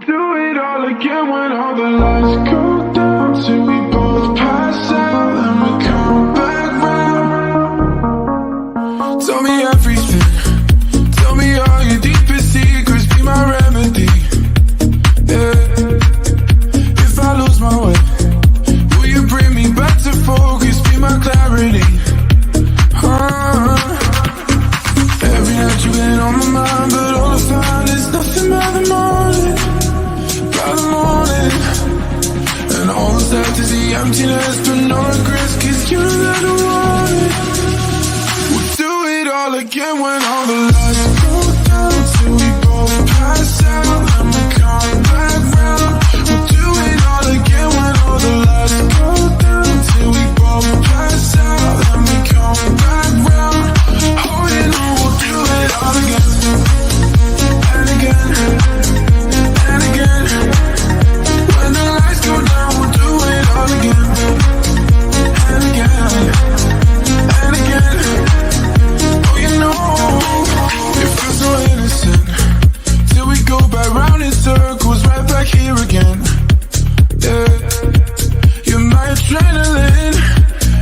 Do it all again when all the lights go down till we both pass out and we come back round. Tell me everything, tell me all your deepest secrets, be my remedy. Yeah. If I lose my way, will you bring me back to focus, be my clarity? Every night you've been on my mind, but all I find is nothing by the morning. And all that's left is the emptiness, but no regrets, cause you never want it. We'll do it all again when all the lights go down till we both pass out and we come back round. We'll do it all again when all the lights go down till we both pass out and we come back round. Oh, you know we'll do it all again and again and again. When the lights go down, we'll do it all again and again and again. Oh, you know, it feels so innocent till we go back round in circles, right back here again. Yeah, you're my adrenaline.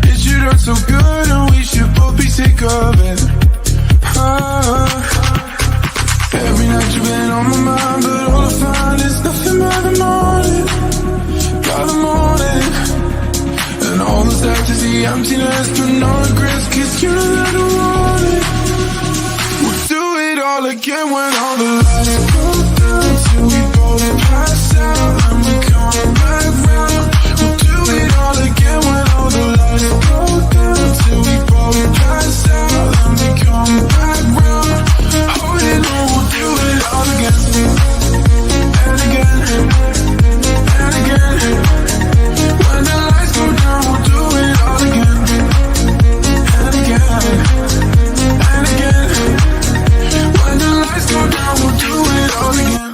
It should hurt so good, and we should both be sick of it. Every night you've been on my mind, but all I find is nothing by the morning. By the morning. And all that's left is the emptiness, but no regrets, cause you never want it. We'll do it all again when all the lights go down till we both pass out and we come back round. We'll do it all again when all the lights go down till we both pass out and we come back round. Oh, you know we'll do it all again and again and again. When the lights go down, we'll do it all again and again and again. When the lights go down, we'll do it all again.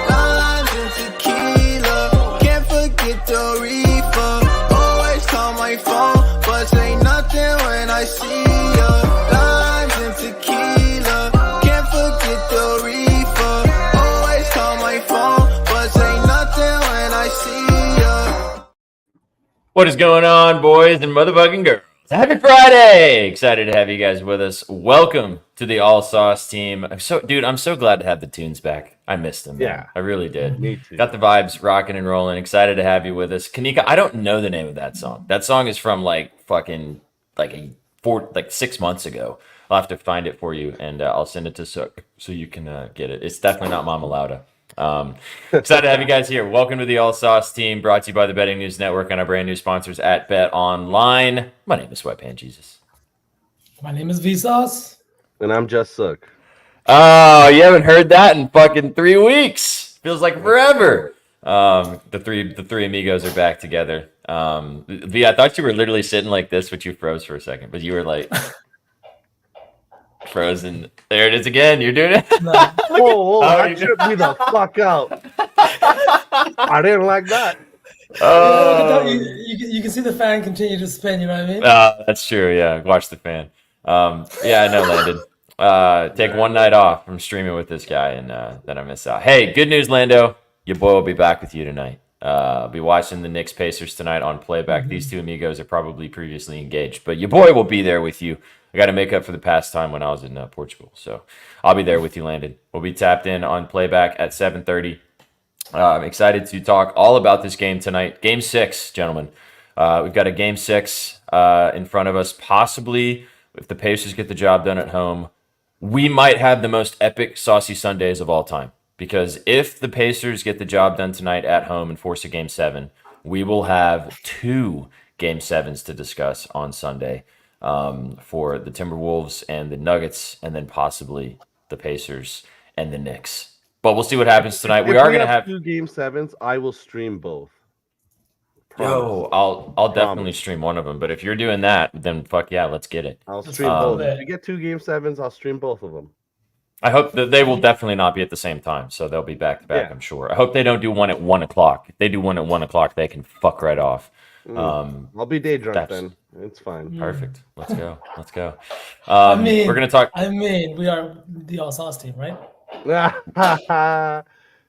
Limes and tequila, can't forget the reefer. Always call my phone, but say nothing when I see ya. Limes and tequila, can't forget the reefer. Always call my phone, but say nothing when I see ya. What is going on, boys and motherfucking girls? Happy Friday! Excited to have you guys with us. Welcome to the All Sauce team. I'm so glad to have the tunes back. I missed them. Man. Yeah. I really did. Me too. Got the vibes rocking and rolling. Excited to have you with us. Kanika, I don't know the name of that song. That song is from like 6 months ago. I'll have to find it for you and I'll send it to Sook so you can get it. It's definitely not Mama Lauda. Excited to have you guys here. Welcome to the All Sauce team, brought to you by the Betting News Network and our brand new sponsors at Bet Online. My name is Sweatpants Jesus. My name is Vsauce. And I'm just Sook. Oh, you haven't heard that in fucking 3 weeks. Feels like forever. The three amigos are back together. V, I thought you were literally sitting like this, but you froze for a second. But you were like frozen. There it is again. You're doing it. No. Oh, that tripped me the fuck out. I didn't like that. Oh, You can see the fan continue to spin, you know what I mean? that's true. Yeah, watch the fan. Yeah, I know, Landon. Take one night off from streaming with this guy, and then I miss out. Hey, good news, Lando. Your boy will be back with you tonight. I'll be watching the Knicks Pacers tonight on playback. These two amigos are probably previously engaged, but your boy will be there with you. I got to make up for the past time when I was in Portugal, so I'll be there with you, Landon. We'll be tapped in on playback at 7:30. I'm excited to talk all about this game tonight. Game 6, gentlemen. We've got a Game 6 in front of us. Possibly, if the Pacers get the job done at home, we might have the most epic Saucy Sundays of all time. Because if the Pacers get the job done tonight at home and force a Game 7, we will have 2 Game 7s to discuss on Sunday for the Timberwolves and the Nuggets, and then possibly the Pacers and the Knicks. But we'll see what happens tonight. We are going to have 2 Game 7s. I will stream both. Yo, I'll definitely stream one of them. But if you're doing that, then fuck yeah, let's get it. I'll stream both. If you get 2 Game 7s, I'll stream both of them. I hope that they will definitely not be at the same time, so they'll be back to back. I'm sure. I hope they don't do one at 1 o'clock. If they do one at 1 o'clock, they can fuck right off. I'll be day drunk then. It's fine. Perfect. Let's go. Let's go. We're gonna talk. we are the All Sauce team, right?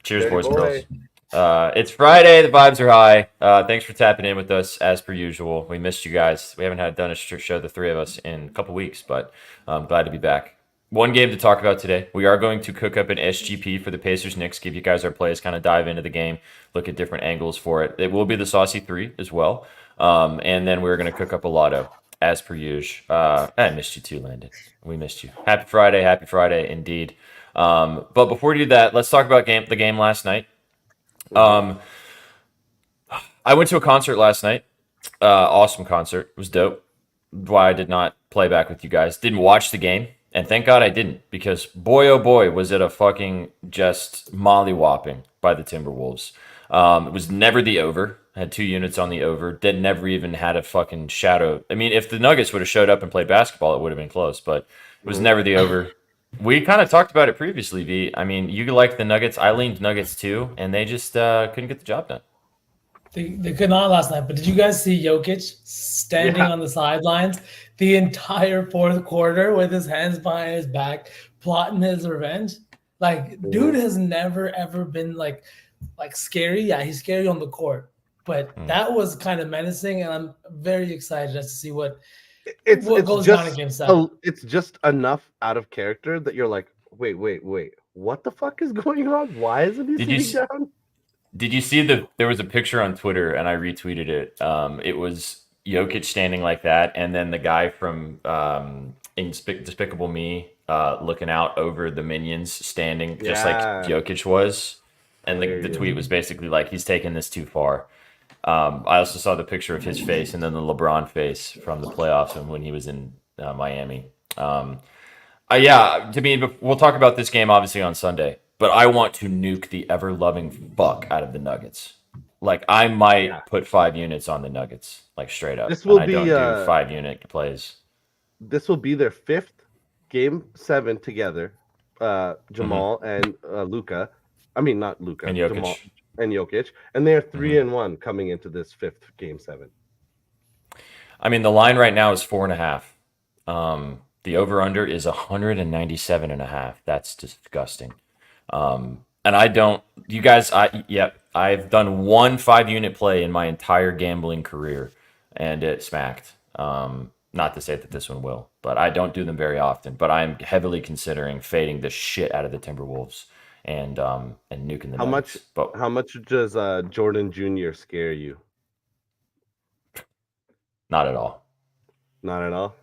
Cheers, Dirty boys and boy. girls. It's Friday. The vibes are high. Thanks for tapping in with us as per usual. We missed you guys. We haven't done a show, the three of us, in a couple weeks, but I'm glad to be back. One game to talk about today. We are going to cook up an SGP for the Pacers Knicks, give you guys our plays, kind of dive into the game, look at different angles for it. It will be the Saucy 3 as well. And then we're going to cook up a lotto as per usual. I missed you too, Landon. We missed you. Happy Friday indeed. But before we do that, let's talk about the game last night. I went to a concert last night. Awesome concert. It was dope. Why I did not play back with you guys. Didn't watch the game. And thank God I didn't, because boy, oh boy, was it a fucking just mollywhopping by the Timberwolves. It was never the over. I had 2 units on the over. That never even had a fucking shadow. I mean, if the Nuggets would have showed up and played basketball, it would have been close, but it was never the over. We kind of talked about it previously, V. I mean, you like the Nuggets. I leaned Nuggets too, and they just couldn't get the job done. They could not last night, but did you guys see Jokic standing on the sidelines the entire fourth quarter with his hands behind his back, plotting his revenge? Like, dude has never ever been like scary. Yeah, he's scary on the court, but that was kind of menacing, and I'm very excited as to see what goes down in Game 7. It's just enough out of character that you're like, wait, what the fuck is going on? Why isn't he sitting down? Did you see there was a picture on Twitter, and I retweeted it. It was Jokic standing like that, and then the guy from Despicable Me looking out over the minions standing just like Jokic was. And the tweet was basically like, he's taking this too far. I also saw the picture of his face and then the LeBron face from the playoffs and when he was in Miami. To me, we'll talk about this game obviously on Sunday, but I want to nuke the ever-loving fuck out of the Nuggets. Like, I might put 5 units on the Nuggets, like straight up. I don't do 5-unit plays. This will be their 5th Game 7 together. Jamal and Luka. I mean, not Luka. And Jokic. Jamal and Jokic. And they're 3-1 coming into this 5th Game 7. I mean, the line right now is 4.5. The over-under is 197.5. That's disgusting. And I don't, you guys, I've done 1 5-unit play in my entire gambling career, and it smacked. Not to say that this one will, but I don't do them very often. But I'm heavily considering fading the shit out of the Timberwolves and nuking the Nuggets. How much does Jordan Jr. scare you? Not at all. Not at all.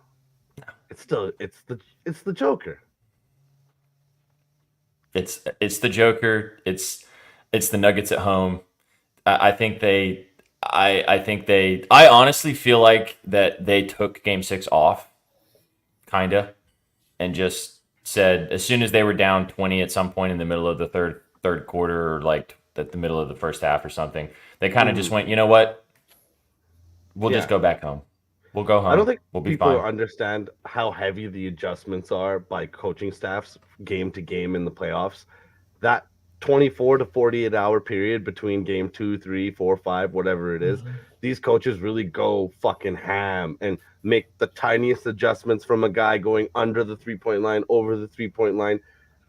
No. It's the Joker. It's the Joker. It's the Nuggets at home. I honestly feel like that they took Game 6 off, kinda, and just said as soon as they were down 20 at some point in the middle of the third quarter, or like at the middle of the first half or something, they kind of just went, you know what? We'll just go back home. We'll go home. I don't think we'll be people fine. understand how heavy the adjustments are by coaching staffs game to game in the playoffs. That 24 to 48 hour period between game 2, 3, 4, 5, whatever it is, these coaches really go fucking ham and make the tiniest adjustments from a guy going under the 3-point line, over the 3-point line.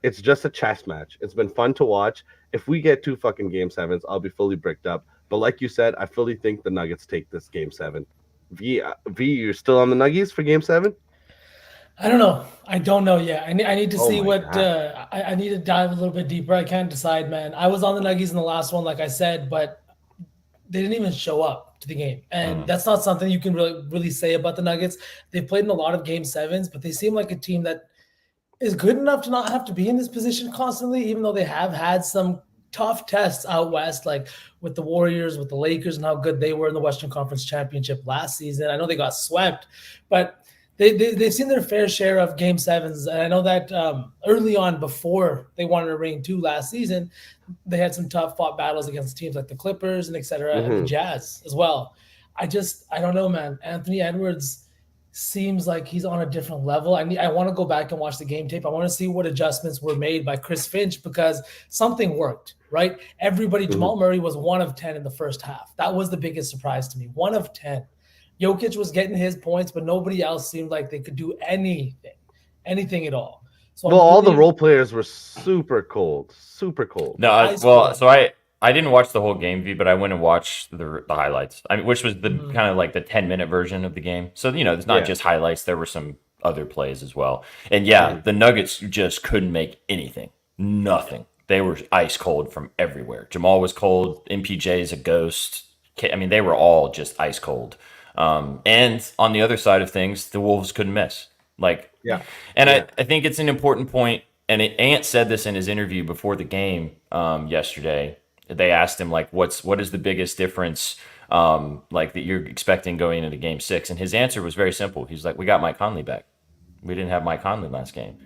It's just a chess match. It's been fun to watch. If we get 2 fucking Game 7s, I'll be fully bricked up. But like you said, I fully think the Nuggets take this Game 7. V, you're still on the Nuggies for Game 7? I don't know. I don't know yet. I need to see what I need to dive a little bit deeper. I can't decide, man. I was on the Nuggies in the last one, like I said, but they didn't even show up to the game. And that's not something you can really say about the Nuggets. They've played in a lot of Game 7s, but they seem like a team that is good enough to not have to be in this position constantly, even though they have had some tough tests out west, like with the Warriors, with the Lakers, and how good they were in the Western Conference Championship last season. I know they got swept, but they've seen their fair share of Game 7s. And I know that early on, before they wanted a ring 2 last season, they had some tough fought battles against teams like the Clippers and et cetera, and the Jazz as well. I don't know, man. Anthony Edwards seems like he's on a different level. I want to go back and watch the game tape. I want to see what adjustments were made by Chris Finch, because something worked, right? Everybody, Jamal Murray was 1 of 10 in the first half. That was the biggest surprise to me. 1 of 10. Jokic was getting his points, but nobody else seemed like they could do anything at all. So Well, I'm all the really role players were super cold, super cold. No, ice well, cold. so I didn't watch the whole game, V, but I went and watched the highlights. I mean, which was the Mhm. kind of like the 10-minute version of the game. So there's not Yeah. just highlights. There were some other plays as well. And yeah, the Nuggets just couldn't make anything. Nothing. They were ice cold from everywhere. Jamal was cold. MPJ is a ghost. I mean, they were all just ice cold. And on the other side of things, the Wolves couldn't miss. Like, Yeah. and Yeah. I think it's an important point. And Ant said this in his interview before the game yesterday. They asked him like, what is the biggest difference like that you're expecting going into Game 6? And his answer was very simple. He's like, we got Mike Conley back. We didn't have Mike Conley last game.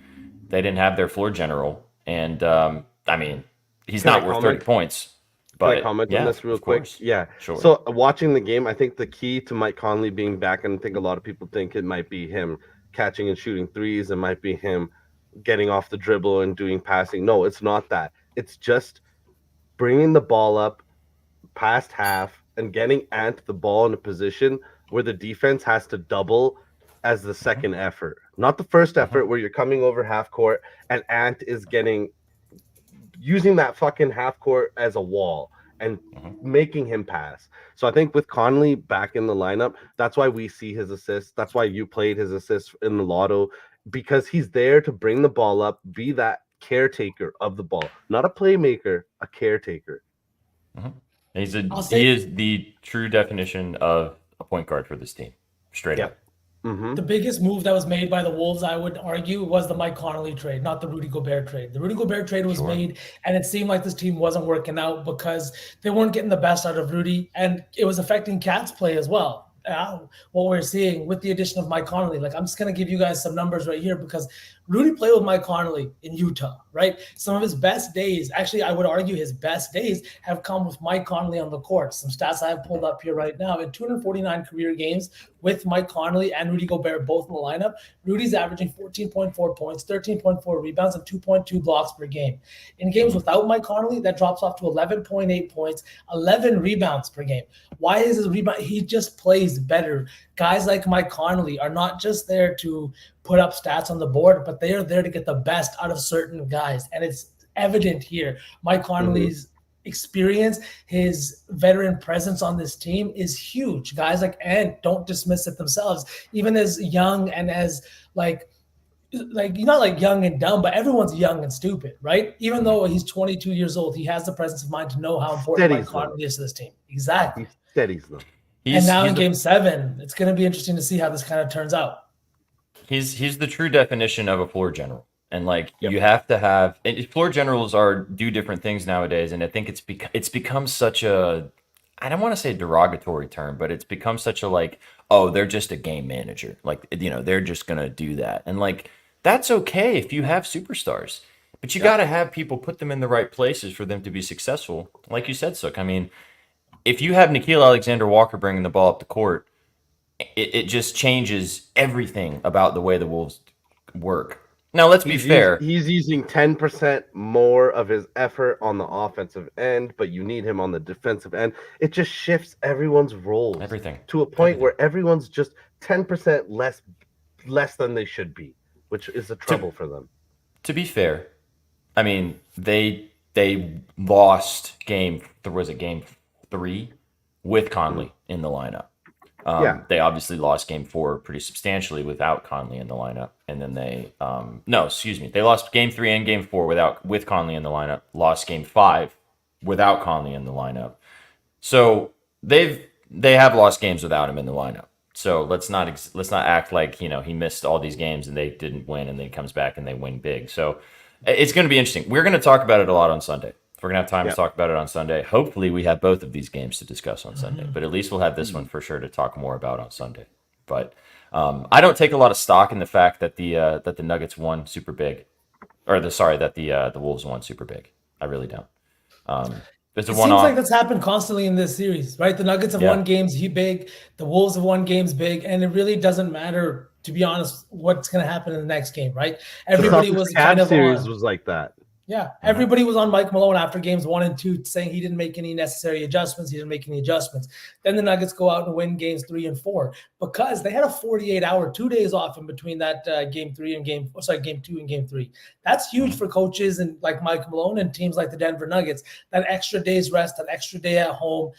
They didn't have their floor general, and I mean, he's Can I not worth comment? 30 points. Can But I comment yeah, on this real of quick? course. Yeah. Sure. So watching the game, I think the key to Mike Conley being back, and I think a lot of people think it might be him catching and shooting threes. It might be him getting off the dribble and doing passing. No, it's not that. It's just bringing the ball up past half and getting Ant the ball in a position where the defense has to double as the second effort, not the first effort where you're coming over half court and Ant is getting using that fucking half court as a wall and making him pass. So I think with Conley back in the lineup, that's why we see his assists. That's why you played his assists in the lotto, because he's there to bring the ball up, be that caretaker of the ball, not a playmaker, a caretaker. He is the true definition of a point guard for this team, straight up. The biggest move that was made by the Wolves, I would argue, was the Mike Conley trade, not the Rudy Gobert trade. The Rudy Gobert trade was made, and it seemed like this team wasn't working out because they weren't getting the best out of Rudy, and it was affecting Cat's play as well. What we're seeing with the addition of Mike Conley, like I'm just going to give you guys some numbers right here because Rudy played with Mike Conley in Utah, right? Some of his best days, actually, I would argue his best days have come with Mike Conley on the court. Some stats I have pulled up here right now. In 249 career games with Mike Conley and Rudy Gobert both in the lineup, Rudy's averaging 14.4 points, 13.4 rebounds, and 2.2 blocks per game. In games without Mike Conley, that drops off to 11.8 points, 11 rebounds per game. Why is his rebound? He just plays better. Guys like Mike Conley are not just there to put up stats on the board, but they are there to get the best out of certain guys. And it's evident here. Mike Conley's experience, his veteran presence on this team is huge. Guys like Ant don't dismiss it themselves, even as young and as like not like young and dumb, but everyone's young and stupid, right? Even though he's 22 years old, he has the presence of mind to know how important Mike Conley is to this team. Exactly. He steadies them. And now in Game 7, it's going to be interesting to see how this kind of turns out. He's the true definition of a floor general. And like you have to have floor generals do different things nowadays, and I think it's become such a, I don't want to say derogatory term, but it's become such a like, oh, they're just a game manager, like they're just gonna do that, and like that's okay if you have superstars, but you got to have people put them in the right places for them to be successful. Like you said, Sook. I mean, if you have Nickeil Alexander-Walker bringing the ball up the court, it just changes everything about the way the Wolves work. Now, let's be fair. He's using 10% more of his effort on the offensive end, but you need him on the defensive end. It just shifts everyone's roles to a point where everyone's just 10% less than they should be, which is a trouble for them. To be fair, I mean, they lost game 3 with Conley in the lineup. They obviously lost game 4 pretty substantially without Conley in the lineup. And then they lost game 3 and game 4 with Conley in the lineup, lost game 5 without Conley in the lineup. So they have lost games without him in the lineup. So let's not act like, he missed all these games and they didn't win, and then he comes back and they win big. So it's going to be interesting. We're going to talk about it a lot on Sunday. We're going to have time to talk about it on Sunday. Hopefully we have both of these games to discuss on Sunday, but at least we'll have this one for sure to talk more about on Sunday. But I don't take a lot of stock in the fact that the Nuggets won super big, that the Wolves won super big. I really don't. It seems like that's happened constantly in this series, right? The Nuggets have won games big, the Wolves have won games big, and it really doesn't matter, to be honest, what's going to happen in the next game, right? Everybody was kind of series was like that. Yeah, everybody was on Mike Malone after games 1 and 2 saying he didn't make any necessary adjustments. He didn't make any adjustments. Then the Nuggets go out and win games 3 and 4 because they had a 48-hour, 2 days off in between that game 2 and game 3. That's huge for coaches and like Mike Malone and teams like the Denver Nuggets. That extra day's rest, that extra day at home.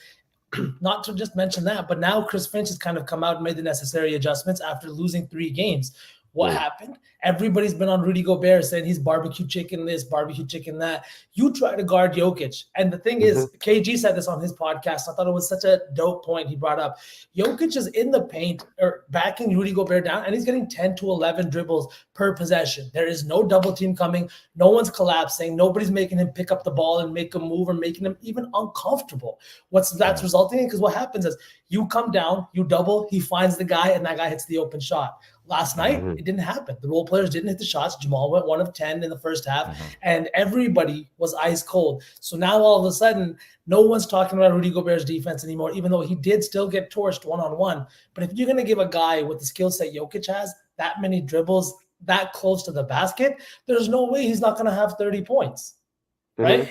Not to just mention that, but now Chris Finch has kind of come out and made the necessary adjustments after losing 3 games. What happened? Everybody's been on Rudy Gobert saying he's barbecue chicken this, barbecue chicken that. You try to guard Jokic. And the thing is, KG said this on his podcast. I thought it was such a dope point he brought up. Jokic is in the paint or backing Rudy Gobert down, and he's getting 10 to 11 dribbles per possession. There is no double team coming. No one's collapsing. Nobody's making him pick up the ball and make a move or making him even uncomfortable. That's resulting in? Because what happens is you come down, you double, he finds the guy, and that guy hits the open shot. Last night, it didn't happen. The role players didn't hit the shots. Jamal went 1 of 10 in the first half, and everybody was ice cold. So now all of a sudden, no one's talking about Rudy Gobert's defense anymore, even though he did still get torched one-on-one. But if you're going to give a guy with the skill set Jokic has, that many dribbles, that close to the basket, there's no way he's not going to have 30 points, right?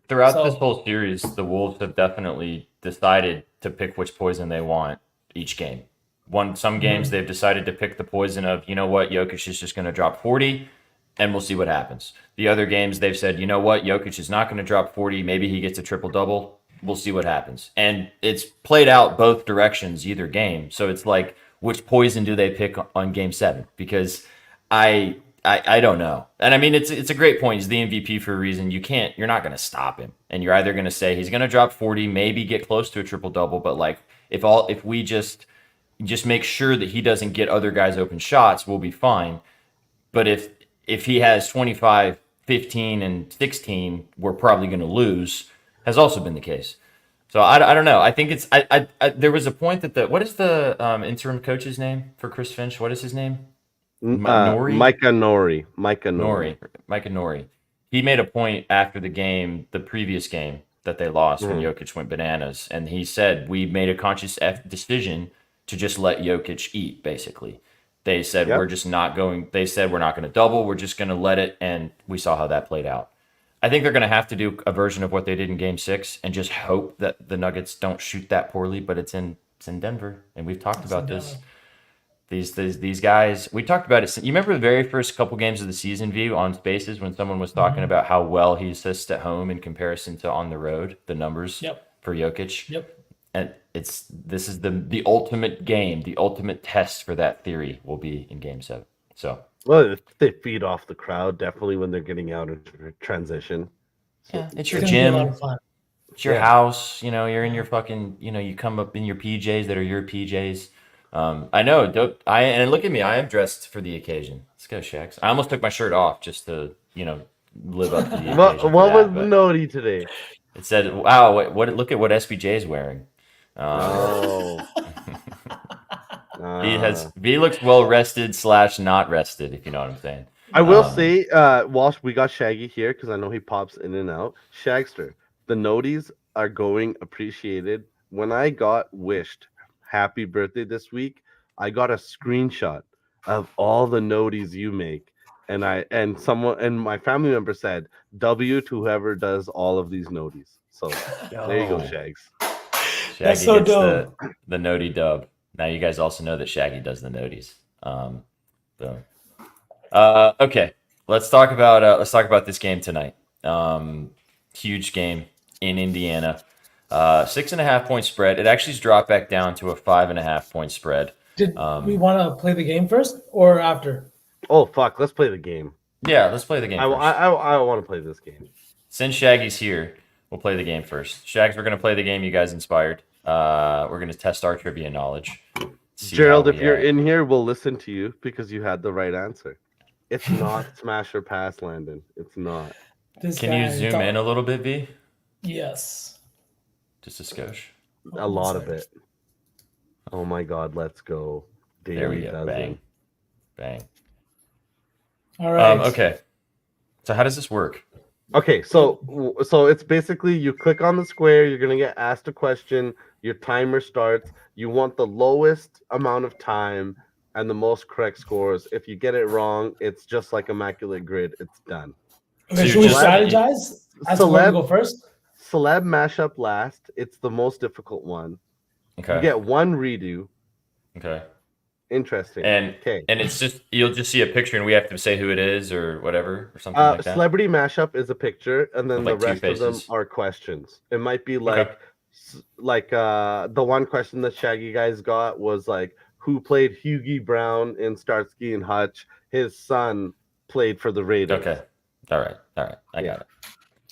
Throughout this whole series, the Wolves have definitely decided to pick which poison they want each game. Some games they've decided to pick the poison of, you know what, Jokic is just going to drop 40 and we'll see what happens. The other games they've said, you know what, Jokic is not going to drop 40. Maybe he gets a triple-double. We'll see what happens. And it's played out both directions either game. So it's like, which poison do they pick on game 7? Because I don't know. And I mean, it's a great point. He's the MVP for a reason. You're not going to stop him. And you're either going to say he's going to drop 40, maybe get close to a triple-double. But like, if we just make sure that he doesn't get other guys open shots, we'll be fine. But if he has 25, 15, and 16, we're probably going to lose, has also been the case. So I don't know. I think it's there was a point that what is the interim coach's name for Chris Finch? What is his name? Micah Nori. He made a point after the previous game that they lost when Jokic went bananas, and he said we made a conscious decision to just let Jokic eat, basically. They said we're not going to double, we're just going to let it, and we saw how that played out. I think they're going to have to do a version of what they did in Game 6 and just hope that the Nuggets don't shoot that poorly, but it's in Denver, and we've talked about this. These guys, we talked about it. You remember the very first couple games of the season, View, on Spaces when someone was talking about how well he assists at home in comparison to on the road, the numbers for Jokic? Yep. And this is the ultimate game, the ultimate test for that theory will be in Game 7. So, well, they feed off the crowd definitely when they're geting out of transition. Yeah, it's your gym, it's your house. You know, you're in your fucking. You know, you come up in your PJs that are your PJs. I know. And look at me, I am dressed for the occasion. Let's go, Shax. I almost took my shirt off just to live up to the occasion. What was Nodi today? It said, "Wow, look at what SBJ is wearing." V looks well rested / not rested, if you know what I'm saying. I will say, whilst we got Shaggy here, because I know he pops in and out, Shagster, the noties are going appreciated. When I got wished happy birthday this week, I got a screenshot of all the noties you make. And my family member said, W to whoever does all of these noties. So there you go, Shags. Shaggy so gets the noti dub. Now you guys also know that Shaggy does the noties. Okay, let's talk about this game tonight. Huge game in Indiana. 6.5 point spread. It actually's dropped back down to a 5.5 point spread. Did we want to play the game first or after? Oh fuck! Let's play the game. Yeah, let's play the game. I want to play this game. Since Shaggy's here, we'll play the game first. Shags, we're going to play the game you guys inspired. We're going to test our trivia knowledge. Gerald, if you're in here, we'll listen to you because you had the right answer. It's not smash or pass, Landon. It's not. Can you zoom in a little bit, V? Yes. Just a skosh. A lot of it. Oh my God, let's go. There we go. Bang. Bang. All right. Okay. So how does this work? Okay, so it's basically you click on the square, you're gonna get asked a question, your timer starts, you want the lowest amount of time and the most correct scores. If you get it wrong, it's just like Immaculate Grid, it's done. Okay, So should we you're just- strategize? As to where to go first? Celeb mashup last. It's the most difficult one. Okay. You get one redo. Okay. Interesting. And okay. it's just you'll just see a picture and we have to say who it is or whatever or something like that. Celebrity mashup is a picture, and then With, like, the rest two of them faces. are questions. It might be like, the one question that Shaggy guys got was like, who played Hughie Brown in Starsky and Hutch? His son played for the Raiders. Okay. All right. I got it.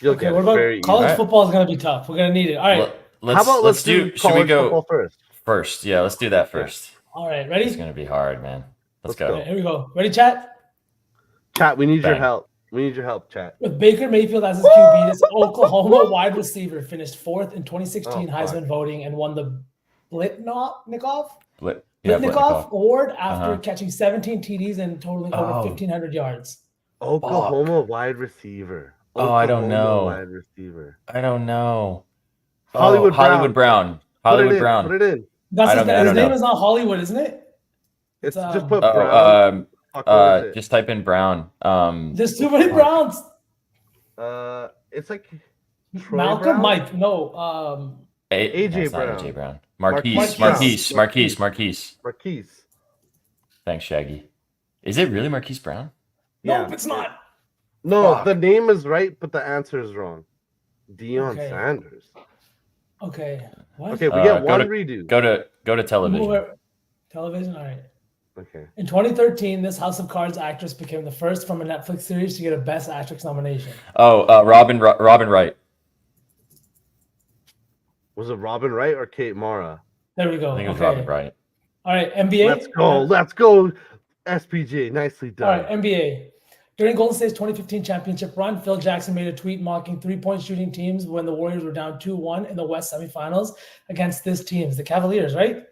You'll Okay, get what it about very college easy. football is going to be tough. We're going to need it. All right. Let's do college should we go football first? first? Yeah, let's do that first. All right. Ready? It's gonna be hard, man. Let's go. Okay, here we go. Ready, chat? Chat, we need your Bang. help. We need your help, chat. With Baker Mayfield as his QB, this Oklahoma wide receiver finished fourth in 2016 Oh, fuck. Heisman voting and won the Blitnikoff Yeah, Blitnikoff Award after Uh-huh. catching 17 TDs and totaling over Oh. 1,500 yards. Oklahoma wide receiver. Oh, I don't know. Wide receiver. I don't know. Hollywood Brown. Put Hollywood it Brown. in. Put it in. That's I his, don't his know. name is not Hollywood, isn't it? It's It's, just put Oh, Brown. Fuck, what is it? just type in Brown. There's too many Browns. It's like Troy Malcolm, Brown? Mike, no. AJ That's not Brown. AJ Brown. Marquise Marquise. Marquise. Thanks, Shaggy. Is it really Marquise Brown? Nope, it's not. No, Fuck. the name is right, but the answer is wrong. Deion Okay. Sanders. Okay. What? Okay, we get go one to- redo. Go to television. Where- Television? All right. Okay. In 2013, this House of Cards actress became the first from a Netflix series to get a Best Actress nomination. Robin Wright. Was it Robin Wright or Kate Mara? There we go. I think it was Okay. Robin Wright. All right, NBA. Let's go, SPJ. Nicely All done. right, NBA. During Golden State's 2015 championship run, Phil Jackson made a tweet mocking three-point shooting teams when the Warriors were down 2-1 in the West semifinals against this teams, the Cavaliers, right?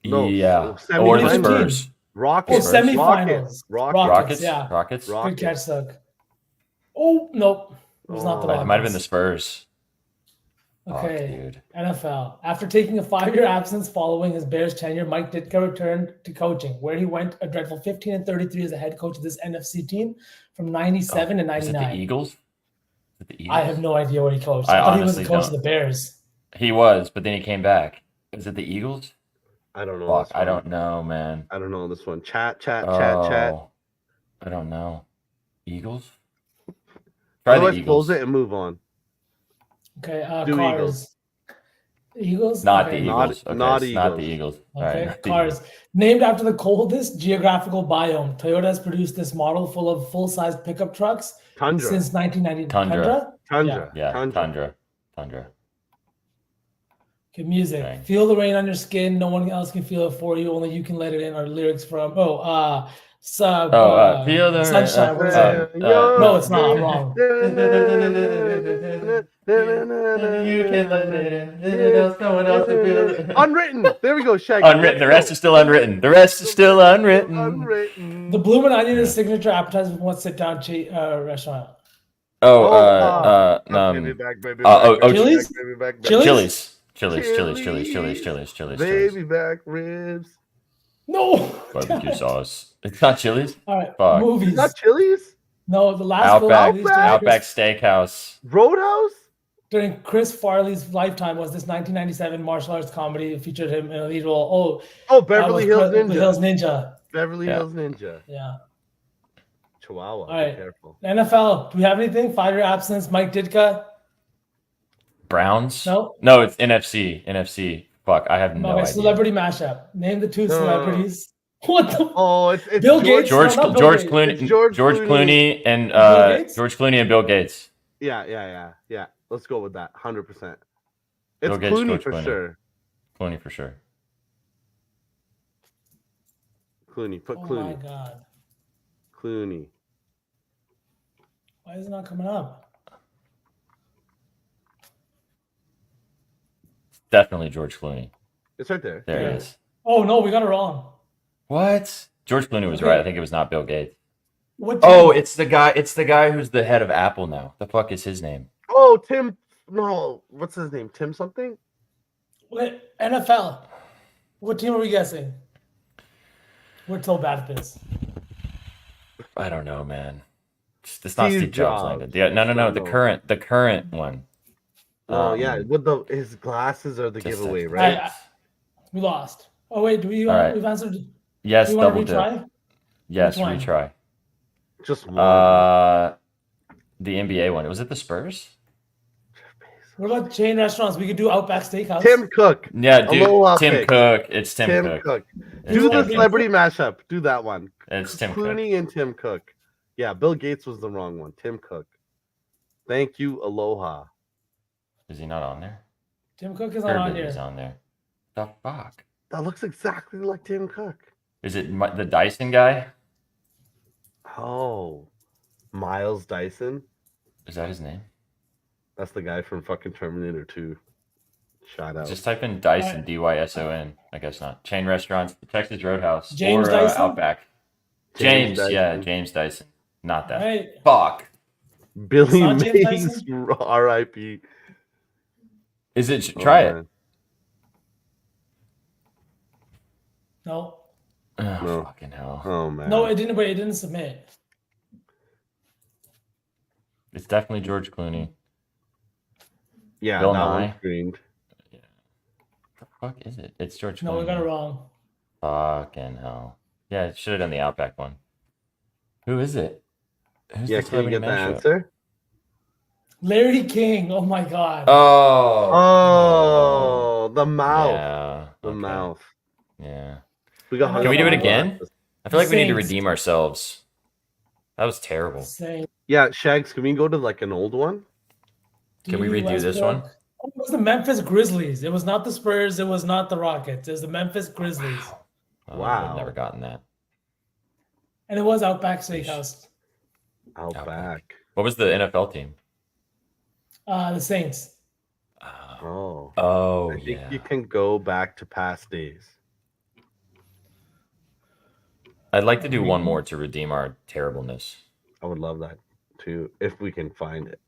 No, Yeah. semifinals. Or the Team. Spurs. Rockets. Oh, semifinals. Rockets. Rockets. Yeah. Rockets. Rock- Good catch, Doug. Oh, nope. It was not the It might have been the Rockets. Spurs. Fuck, Okay. dude. NFL. After taking a 5-year absence following his Bears tenure, Mike Ditka returned to coaching, where he went a dreadful 15-33 as the head coach of this NFC team from 97 to Is it 99. the Eagles? Is it the Eagles? I have no idea what he coached. I I thought he was the honestly coach of don't. the Bears. He was, but then he came back. Is it the Eagles? I don't know. Fuck, this I one. don't know, man. I don't know this one. Chat. Oh, I don't know. Eagles? Try the Otherwise, Eagles. close it and move on. Okay, Do Cars. Eagles? Not Okay. the Not- Eagles. Okay, not it's not the Eagles. Eagles. All Okay, right, not the Cars. Eagles. Named after the coldest geographical biome, Toyota has produced this model full of full-size pickup trucks Tundra. since 1990. Tundra. Tundra. Yeah, Tundra. Tundra. Okay, music. Okay. Feel the rain on your skin. No one else can feel it for you. Only you can let it in. Are lyrics from Feel the Sunshine. What is it? No, it's not. I'm wrong. You can let it in. There's no one else to feel it. Unwritten. There we go, Shaggy. Unwritten. The rest is still unwritten. The rest is still unwritten. Unwritten. The Bloomin' Onion is signature appetizer from what sit-down restaurant? Baby back, baby oh, back, Chili's? baby back, baby Chili's? Chili's. Baby back ribs. No. Barbecue sauce. It's not Chili's. All right. Fuck. Movies. Not Chili's? No, the last film Outback. released during Outback Steakhouse. Roadhouse? during Chris Farley's lifetime was this 1997 martial arts comedy that featured him in a lead role. Oh, Beverly Hills Beverly Ninja. Hills Ninja. Beverly Yeah. Hills Ninja. Yeah. Chihuahua. All right. Be careful. NFL. Do we have anything? 5-year absence. Mike Ditka. Browns? No. No, it's NFC. NFC. Fuck, I have no Okay. idea. Celebrity mashup. Name the two No. celebrities. What the? Oh, it's Bill Gates? George No, not Bill George Gates. Clooney, It's George Clooney and Bill Gates? George Clooney and Bill Gates. Yeah. Let's go with that. 100%. It's Bill Gates, Clooney George for Clooney. sure. Clooney for sure. Clooney. Put Oh my Clooney. god. Clooney. Why is it not coming up? Definitely George Clooney. It's right there. There Yeah. it is. Oh no, we got it wrong. What? George Clooney was Okay. right. I think it was not Bill Gates. What? Oh, team? it's the guy. It's the guy who's the head of Apple now. The fuck is his name? Oh, Tim. No, what's his name? Tim something? What? NFL. What team are we guessing? We're so bad at this. I don't know, man. It's not Steve Steve Jobs, Jobs. Landon. Yeah, no. No, The no. current one. Oh yeah, with his glasses are the just a- giveaway, right? We lost. Oh wait, do we? All right. We've answered. Yes, Do we want to double dip. retry? Yes, Which one? retry. Just one. The NBA one. Was it the Spurs? What about chain restaurants? We could do Outback Steakhouse. Tim Cook. Yeah, dude. Aloha Tim picks. Cook. It's Tim Tim Cook. Cook. It's Do Tim the Cook. celebrity mashup. Do that one. It's Tim Cook. Clooney and Tim Cook. Yeah, Bill Gates was the wrong one. Tim Cook. Thank you, Aloha. Is he not on there? Tim Cook is not on He's here. on there. The fuck? That looks exactly like Tim Cook. Is it the Dyson guy? Oh, Miles Dyson. Is that his name? That's the guy from fucking Terminator 2. Shout out. Just type in Dyson, Dyson. I guess not. Chain restaurants, Texas Roadhouse, James or Dyson? Outback. James James, Dyson. James Dyson. Not that. Right. Fuck. Billy Not James Mays, Dyson? R.I.P. Is it? Try it. man. No. Oh, No. fucking hell. Oh man. No, it didn't. Wait, it didn't submit. It's definitely George Clooney. Yeah, Bill that Nye. one screamed. The fuck is it? It's George Clooney. No, we got it wrong. Fucking hell. Yeah, it should have done the Outback one. Who is it? Who's Yeah, the can you get the celebrity mashup? answer? Larry King. Oh my god. Oh. Oh, the mouth. Yeah. The okay. mouth. Yeah. We got Can we do it again? I feel like we need to Saints. redeem ourselves. That was terrible. Same. Yeah, Shags, can we go to like an old one? Can we redo this Westbrook. one? Oh, it was the Memphis Grizzlies. It was not the Spurs. It was not the Rockets. It was the Memphis Grizzlies. Oh, Wow. I've never gotten that. And it was Outback Steakhouse. Outback. What was the NFL team? The Saints. Oh. Oh, I think yeah. you can go back to past days. I'd like to do one more to redeem our terribleness I would love that too, if we can find it.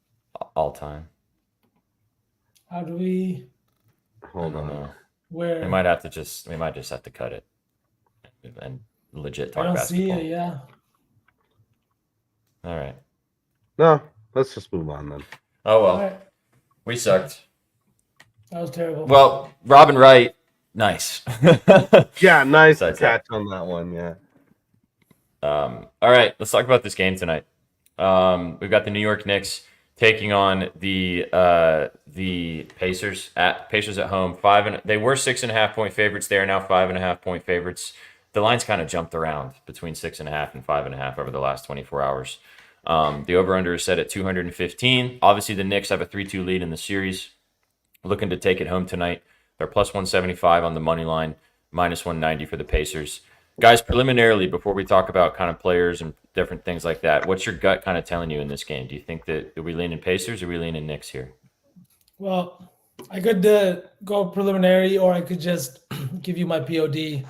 all time. How do we? Hold I don't on. know. Where? We might just have to cut it and legit I talk don't basketball. see it. Yeah. All right. No, let's just move on then. Oh well, All right. we sucked. That was terrible. Well, Robin Wright, nice. Yeah, nice Besides catch on that one. Yeah. All right, let's talk about this game tonight. We've got the New York Knicks taking on the Pacers at home. They were 6.5-point favorites. They are now 5.5-point favorites. The lines kind of jumped around between 6.5 and 5.5 over the last 24 hours. The over/under is set at 215. Obviously, the Knicks have a 3-2 lead in the series, looking to take it home tonight. They're plus 175 on the money line, minus 190 for the Pacers. Guys, preliminarily, before we talk about kind of players and different things like that, what's your gut kind of telling you in this game? Do you think that are we leaning Pacers or are we leaning Knicks here? Well, I could go preliminary, or I could just give you my POD.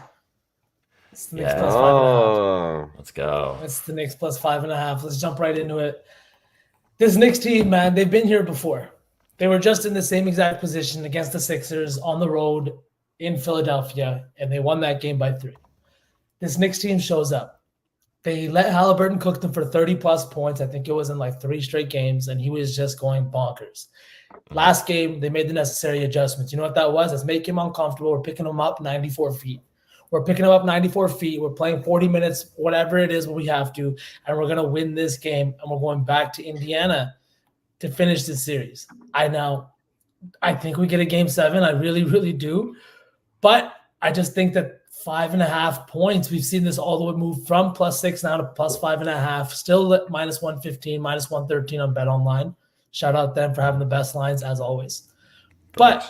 It's the Knicks Yeah. plus 5.5. Oh. Let's go. It's the Knicks plus 5.5. Let's jump right into it. This Knicks team, man, they've been here before. They were just in the same exact position against the Sixers on the road in Philadelphia, and they won that game by 3. This Knicks team shows up. They let Halliburton cook them for 30-plus points. I think it was in like 3 straight games, and he was just going bonkers. Last game, they made the necessary adjustments. You know what that was? Let's make him uncomfortable. We're picking him up 94 feet. We're picking him up 94 feet. We're playing 40 minutes, whatever it is we have to, and we're going to win this game, and we're going back to Indiana to finish this series. I think we get a game 7. I really, really do. But I just think that 5.5 points, we've seen this all the way move from plus 6 now to plus 5.5, still at minus 115, minus 113 on Bet Online. Shout out them for having the best lines as always. But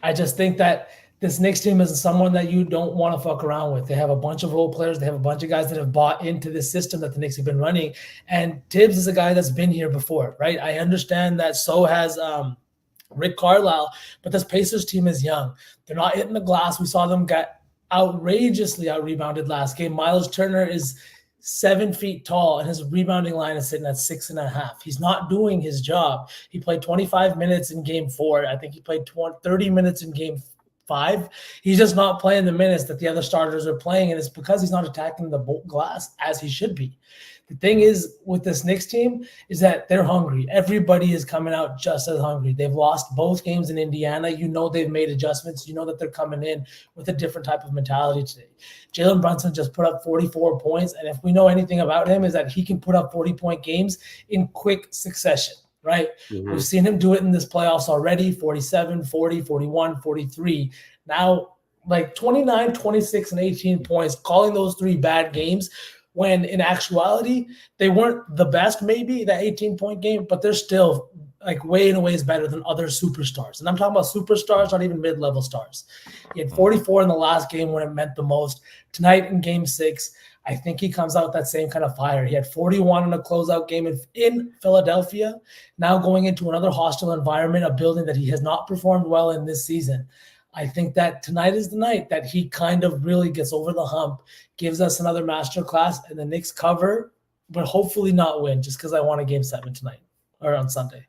I just think that this Knicks team is someone that you don't want to fuck around with. They have a bunch of role players. They have a bunch of guys that have bought into this system that the Knicks have been running. And Tibbs is a guy that's been here before, right? I understand that so has Rick Carlisle, but this Pacers team is young. They're not hitting the glass. We saw them get outrageously out-rebounded last game. Miles Turner is 7 feet tall, and his rebounding line is sitting at 6.5. He's not doing his job. He played 25 minutes in game 4. I think he played 30 minutes in game 5. He's just not playing the minutes that the other starters are playing, and it's because he's not attacking the glass as he should be. The thing is with this Knicks team is that they're hungry. Everybody is coming out just as hungry. They've lost both games in Indiana. You know they've made adjustments. You know that they're coming in with a different type of mentality today. Jalen Brunson just put up 44 points, and if we know anything about him is that he can put up 40-point games in quick succession, right? Mhm. We've seen him do it in this playoffs already, 47, 40, 41, 43. Now, like 29, 26, and 18 points, calling those 3 bad games when in actuality, they weren't the best, maybe, that 18-point game, but they're still like way and ways better than other superstars. And I'm talking about superstars, not even mid-level stars. He had 44 in the last game when it meant the most. Tonight in game 6, I think he comes out that same kind of fire. He had 41 in a closeout game in Philadelphia, now going into another hostile environment, a building that he has not performed well in this season. I think that tonight is the night that he kind of really gets over the hump, gives us another masterclass, and the Knicks cover, but hopefully not win, just because I want a game 7 tonight or on Sunday.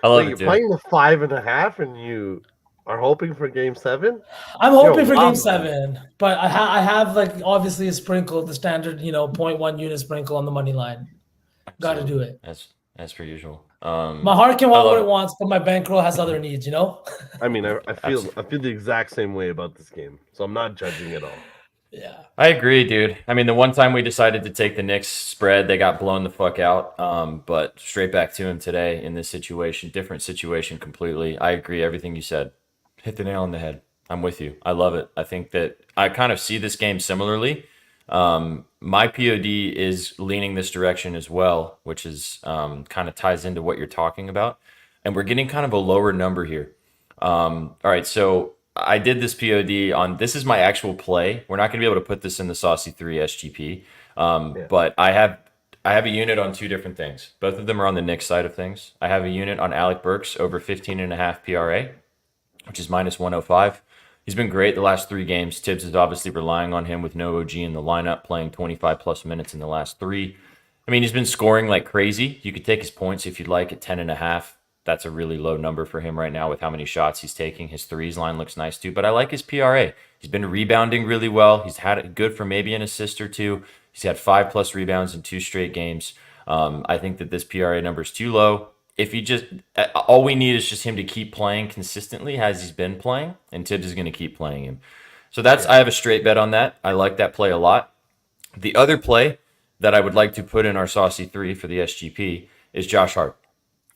I love Wait, it, you're dude. playing the 5.5 and you are hoping for game 7? I'm hoping for wow. game 7, but I have like obviously a sprinkle, the standard, 0.1 unit sprinkle on the money line. Got to do it. As per usual. My heart can want what it wants, but my bankroll has other needs, I mean, I feel the exact same way about this game, so I'm not judging at all. Yeah. I agree, dude. I mean, the one time we decided to take the Knicks spread, they got blown the fuck out. But straight back to him today in this situation, different situation completely. I agree, everything you said. Hit the nail on the head. I'm with you. I love it. I think that I kind of see this game similarly. My POD is leaning this direction as well, which is kind of ties into what you're talking about. And we're getting kind of a lower number here. All right, so I did this POD on, this is my actual play. We're not going to be able to put this in the Saucy 3 SGP. But I have a unit on 2 different things. Both of them are on the Knicks side of things. I have a unit on Alec Burks over 15.5 PRA, which is minus 105. He's been great the last 3 games. Tibbs is obviously relying on him with no OG in the lineup, playing 25-plus minutes in the last 3. I mean, he's been scoring like crazy. You could take his points if you'd like at 10.5. That's a really low number for him right now with how many shots he's taking. His threes line looks nice too, but I like his PRA. He's been rebounding really well. He's had it good for maybe an assist or 2. He's had 5+ rebounds in 2 straight games. I think that this PRA number is too low. If he just, all we need is just him to keep playing consistently as he's been playing, and Tibbs is going to keep playing him. So I have a straight bet on that. I like that play a lot. The other play that I would like to put in our Saucy 3 for the SGP is Josh Hart.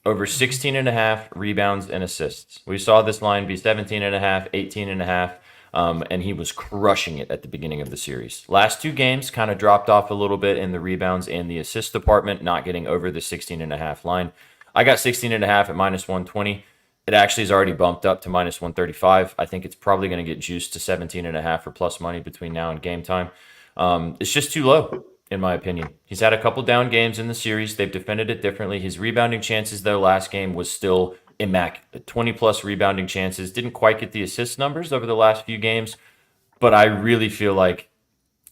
Over 16.5 rebounds and assists. We saw this line be 17.5, 18.5, and he was crushing it at the beginning of the series. Last 2 games kind of dropped off a little bit in the rebounds and the assist department, not getting over the 16.5 line. I got 16.5 at minus 120. It actually is already bumped up to minus 135. I think it's probably going to get juiced to 17.5 for plus money between now and game time. It's just too low, in my opinion. He's had a couple down games in the series. They've defended it differently. His rebounding chances, though, last game was still immaculate. 20-plus rebounding chances. Didn't quite get the assist numbers over the last few games, but I really feel like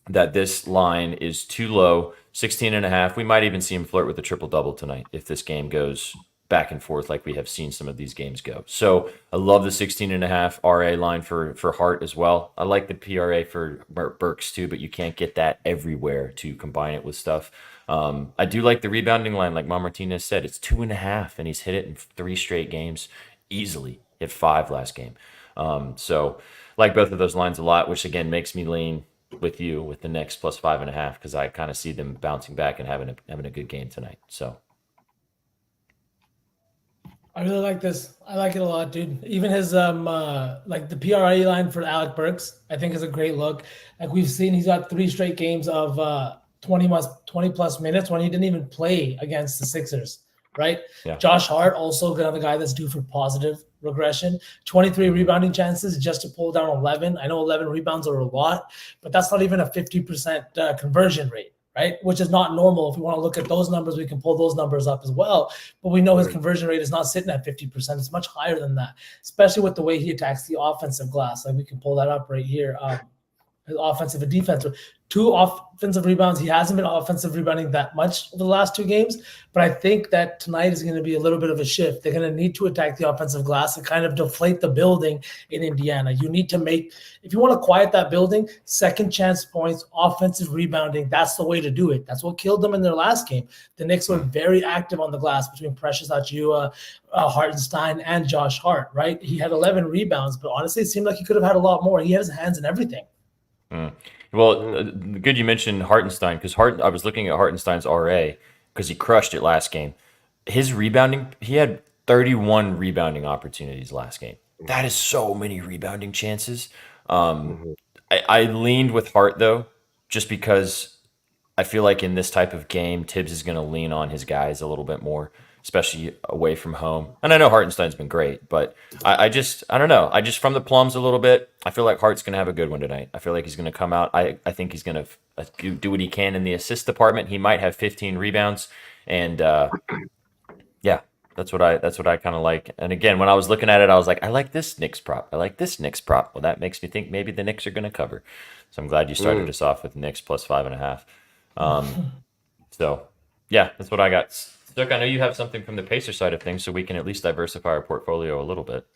that this line is too low. 16.5. We might even see him flirt with a triple-double tonight if this game goes back and forth like we have seen some of these games go. So I love the 16.5 RA line for Hart as well. I like the PRA for Burks too, but you can't get that everywhere to combine it with stuff. I do like the rebounding line, like Mom Martinez said. It's 2.5, and he's hit it in 3 straight games easily. Hit 5 last game. So like both of those lines a lot, which again makes me lean with you with the Knicks plus 5.5 because I kind of see them bouncing back and having a good game tonight. So I really like this. I like it a lot, dude. Even his like the PRA line for Alec Burks, I think is a great look. Like we've seen, he's got 3 straight games of 20+ minutes when he didn't even play against the Sixers, right? Yeah. Josh Hart, also another guy that's due for positive regression. 23 rebounding chances just to pull down 11. I know 11 rebounds are a lot, but that's not even a 50% conversion rate, right? Which is not normal. If we want to look at those numbers, we can pull those numbers up as well. But we know his conversion rate is not sitting at 50%. It's much higher than that, especially with the way he attacks the offensive glass. Like we can pull that up right here. His offensive and defensive. 2 offensive rebounds. He hasn't been offensive rebounding that much over the last 2 games, but I think that tonight is going to be a little bit of a shift. They're going to need to attack the offensive glass and kind of deflate the building in Indiana. You need to make, if you want to quiet that building, second chance points, offensive rebounding. That's the way to do it. That's what killed them in their last game. The Knicks were very active on the glass between Precious Achiuwa, Hartenstein, and Josh Hart, right? He had 11 rebounds, but honestly, it seemed like he could have had a lot more. He had his hands in everything. Well, good you mentioned Hartenstein, because I was looking at Hartenstein's RA because he crushed it last game. His rebounding, he had 31 rebounding opportunities last game. That is so many rebounding chances. I leaned with Hart, though, just because I feel like in this type of game, Tibbs is going to lean on his guys a little bit more, especially away from home. And I know Hartenstein's been great, but I don't know. I just, from the plums a little bit, I feel like Hart's going to have a good one tonight. I feel like he's going to come out. I think he's going to do what he can in the assist department. He might have 15 rebounds. And yeah, that's what I kind of like. And again, when I was looking at it, I was like, I like this Knicks prop. I like this Knicks prop. Well, that makes me think maybe the Knicks are going to cover. So I'm glad you started us off with Knicks plus 5.5. So yeah, that's what I got. Stuck, I know you have something from the Pacer side of things, so we can at least diversify our portfolio a little bit.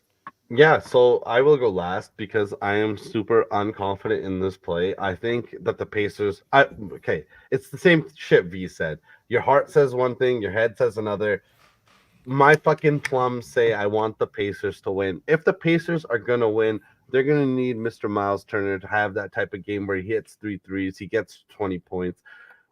Yeah, so I will go last because I am super unconfident in this play. I think that the Pacers, it's the same shit V said. Your heart says one thing, your head says another. My fucking plums say I want the Pacers to win. If the Pacers are going to win, they're going to need Mr. Miles Turner to have that type of game where he hits 3 threes, he gets 20 points.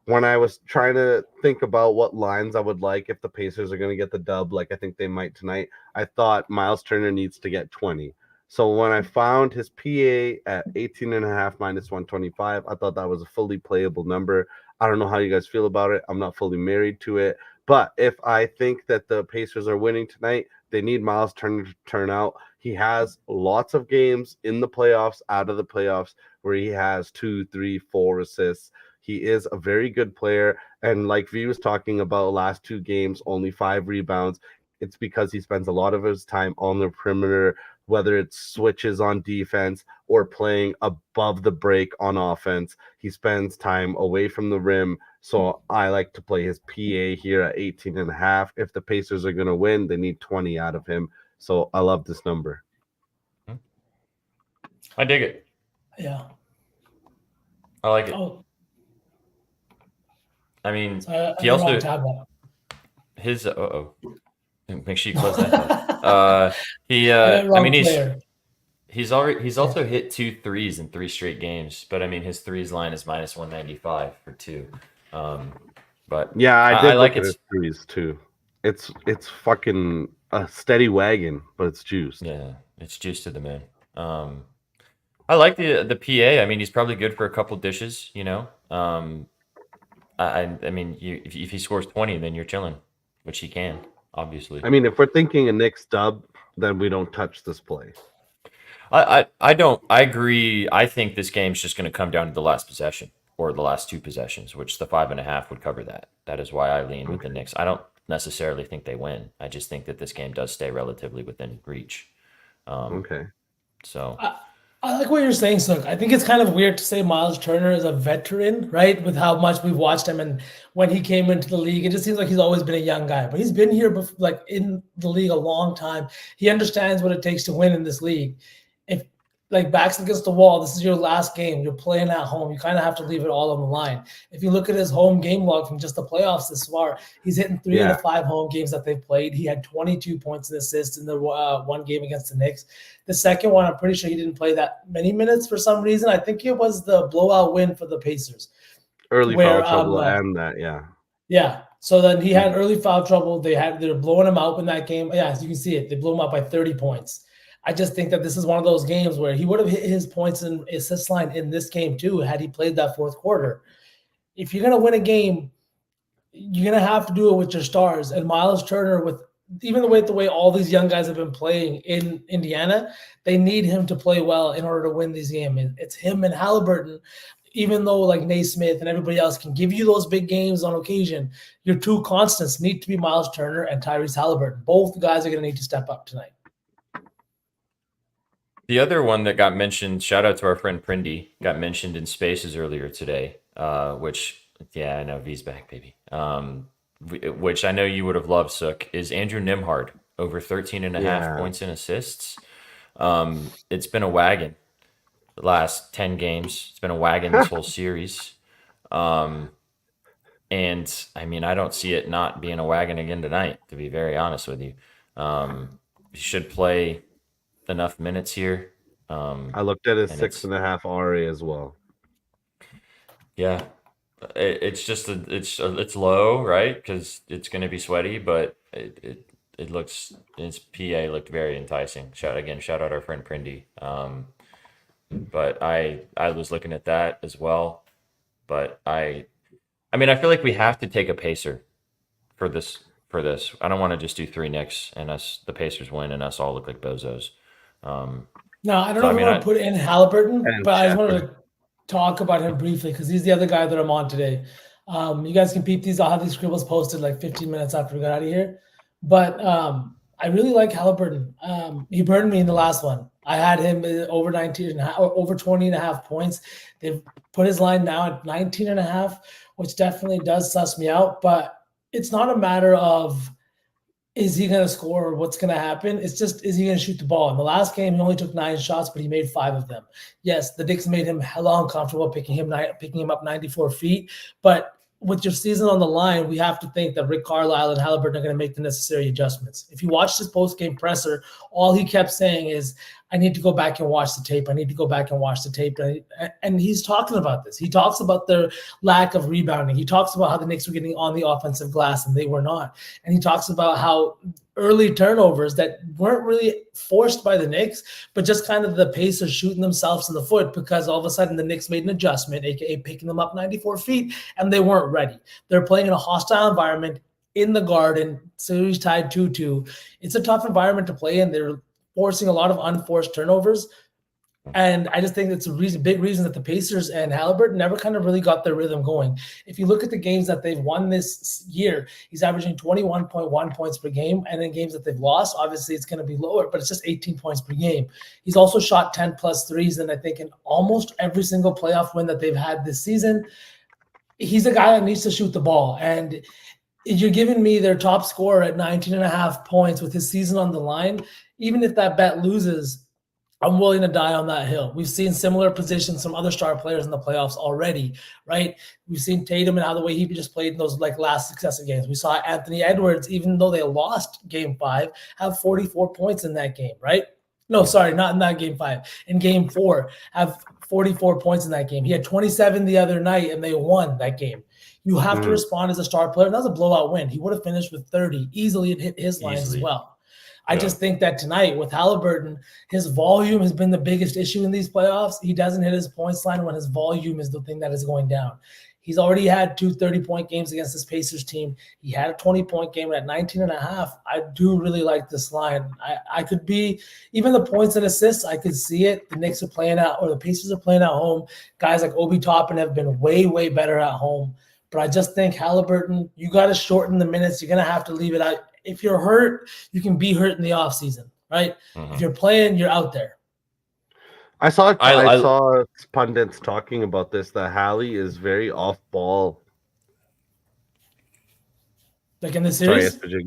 When I was trying to think about what lines I would like if the Pacers are going to get the dub, like I think they might tonight, I thought Miles Turner needs to get 20. So when I found his PA at 18.5 minus 125, I thought that was a fully playable number. I don't know how you guys feel about it. I'm not fully married to it. But if I think that the Pacers are winning tonight, they need Miles Turner to turn out. He has lots of games in the playoffs, out of the playoffs, where he has 2, 3, 4 assists. He is a very good player. And like V was talking about last 2 games, only 5 rebounds. It's because he spends a lot of his time on the perimeter, whether it's switches on defense or playing above the break on offense. He spends time away from the rim. So I like to play his PA here at 18.5. If the Pacers are going to win, they need 20 out of him. So I love this number. I dig it. Yeah. I like it. Oh. I mean, he also his make sure you close that. I mean, he's also hit 2 threes in 3 straight games, but I mean his threes line is minus 195 for 2. But yeah, I like it. His threes too. It's fucking a steady wagon, but it's juiced. Yeah, it's juiced to the moon. I like the PA. I mean, he's probably good for a couple dishes, you know. I mean, if he scores 20, then you're chilling, which he can, obviously. I mean, if we're thinking a Knicks dub, then we don't touch this play. I don't. I agree. I think this game's just going to come down to the last possession or the last 2 possessions, which the 5.5 would cover that. That is why I lean with the Knicks. I don't necessarily think they win. I just think that this game does stay relatively within reach. Okay. So. I like what you're saying, Sook. I think it's kind of weird to say Miles Turner is a veteran, right? With how much we've watched him, and when he came into the league, it just seems like he's always been a young guy. But he's been here, before, like in the league, a long time. He understands what it takes to win in this league. If like backs against the wall, this is your last game. You're playing at home. You kind of have to leave it all on the line. If you look at his home game log from just the playoffs this far, he's hitting 3 of the 5 home games that they've played. He had 22 points and assists in the one game against the Knicks. The second one, I'm pretty sure he didn't play that many minutes for some reason. I think it was the blowout win for the Pacers. Early foul trouble and that, yeah. Yeah. So then he had early foul trouble. They're blowing him out in that game. Yeah, as you can see it, they blew him out by 30 points. I just think that this is one of those games where he would have hit his points and assist line in this game too had he played that fourth quarter. If you're going to win a game, you're going to have to do it with your stars. And Miles Turner, with even the way all these young guys have been playing in Indiana, they need him to play well in order to win these games. It's him and Halliburton. Even though like Naismith and everybody else can give you those big games on occasion, your 2 constants need to be Miles Turner and Tyrese Halliburton. Both guys are going to need to step up tonight. The other one that got mentioned, shout out to our friend Prindy, got mentioned in Spaces earlier today, which, yeah, I know V's back, baby. Which I know you would have loved, Sook, is Andrew Nimhard, over 13 and a half Yeah. points and assists. It's been a wagon the last 10 games. It's been a wagon this whole series. And I mean, I don't see it not being a wagon again tonight, to be very honest with you. He should play enough minutes here. I looked at his And six it's, and a half RA as well. yeah, it's just it's low, right? Because it's going to be sweaty, but it looks its PA looked very enticing. Shout out our friend Prindy. But I was looking at that as well. But I mean, I feel like we have to take a pacer for this. For this, I don't want to just do three Knicks and us the Pacers win and us all look like bozos. No, I don't So know I if we mean, want to put in Halliburton, And but I just wanted Shepard. to talk about him briefly because he's the other guy that I'm on today. You guys can peep these. I'll have these scribbles posted like 15 minutes after we got out of here. But I really like Halliburton. He burned me in the last one. I had him over 19 and a half, or over 20 and a half points. They've put his line now at 19 and a half, which definitely does suss me out. But it's not a matter of is he going to score or what's going to happen? It's just, is he going to shoot the ball? In the last game, he only took 9 shots, but he made 5 of them. Yes, the Knicks made him hella uncomfortable picking him up 94 feet. But with your season on the line, we have to think that Rick Carlisle and Halliburton are going to make the necessary adjustments. If you watch his post-game presser, all he kept saying is, I need to go back and watch the tape. I need to go back and watch the tape. And he's talking about this. He talks about their lack of rebounding. He talks about how the Knicks were getting on the offensive glass and they were not. And he talks about how early turnovers that weren't really forced by the Knicks, but just kind of the Pacers shooting themselves in the foot because all of a sudden the Knicks made an adjustment, aka picking them up 94 feet, and they weren't ready. They're playing in a hostile environment in the Garden, series tied 2-2. It's a tough environment to play in. They're forcing a lot of unforced turnovers. And I just think it's a big reason that the Pacers and Halliburton never kind of really got their rhythm going. If you look at the games that they've won this year, he's averaging 21.1 points per game. And in games that they've lost, obviously it's going to be lower, but it's just 18 points per game. He's also shot 10 plus threes. And I think in almost every single playoff win that they've had this season, he's a guy that needs to shoot the ball. And you're giving me their top scorer at 19 and a half points with his season on the line. Even if that bet loses, I'm willing to die on that hill. We've seen similar positions from other star players in the playoffs already, right? We've seen Tatum and how the way he just played in those like last successive games. We saw Anthony Edwards, even though they lost game 5, have 44 points in that game, right? No, sorry, not in that game 5. In game 4, have 44 points in that game. He had 27 the other night and they won that game. You have to respond as a star player. And that was a blowout win. He would have finished with 30 easily and hit his lines as well. I just think that tonight with Halliburton, his volume has been the biggest issue in these playoffs. He doesn't hit his points line when his volume is the thing that is going down. He's already had 2 30-point games against this Pacers team. He had a 20-point game at 19 and a half. I do really like this line. I could be, even the points and assists, I could see it. The Knicks are playing out, or the Pacers are playing at home. Guys like Obi Toppin have been way, way better at home. But I just think Halliburton, you got to shorten the minutes. You're going to have to leave it out. If you're hurt, you can be hurt in the offseason, right? If you're playing, you're out there. I saw pundits talking about this, that Hallie is very off ball. Like in the series? Sorry,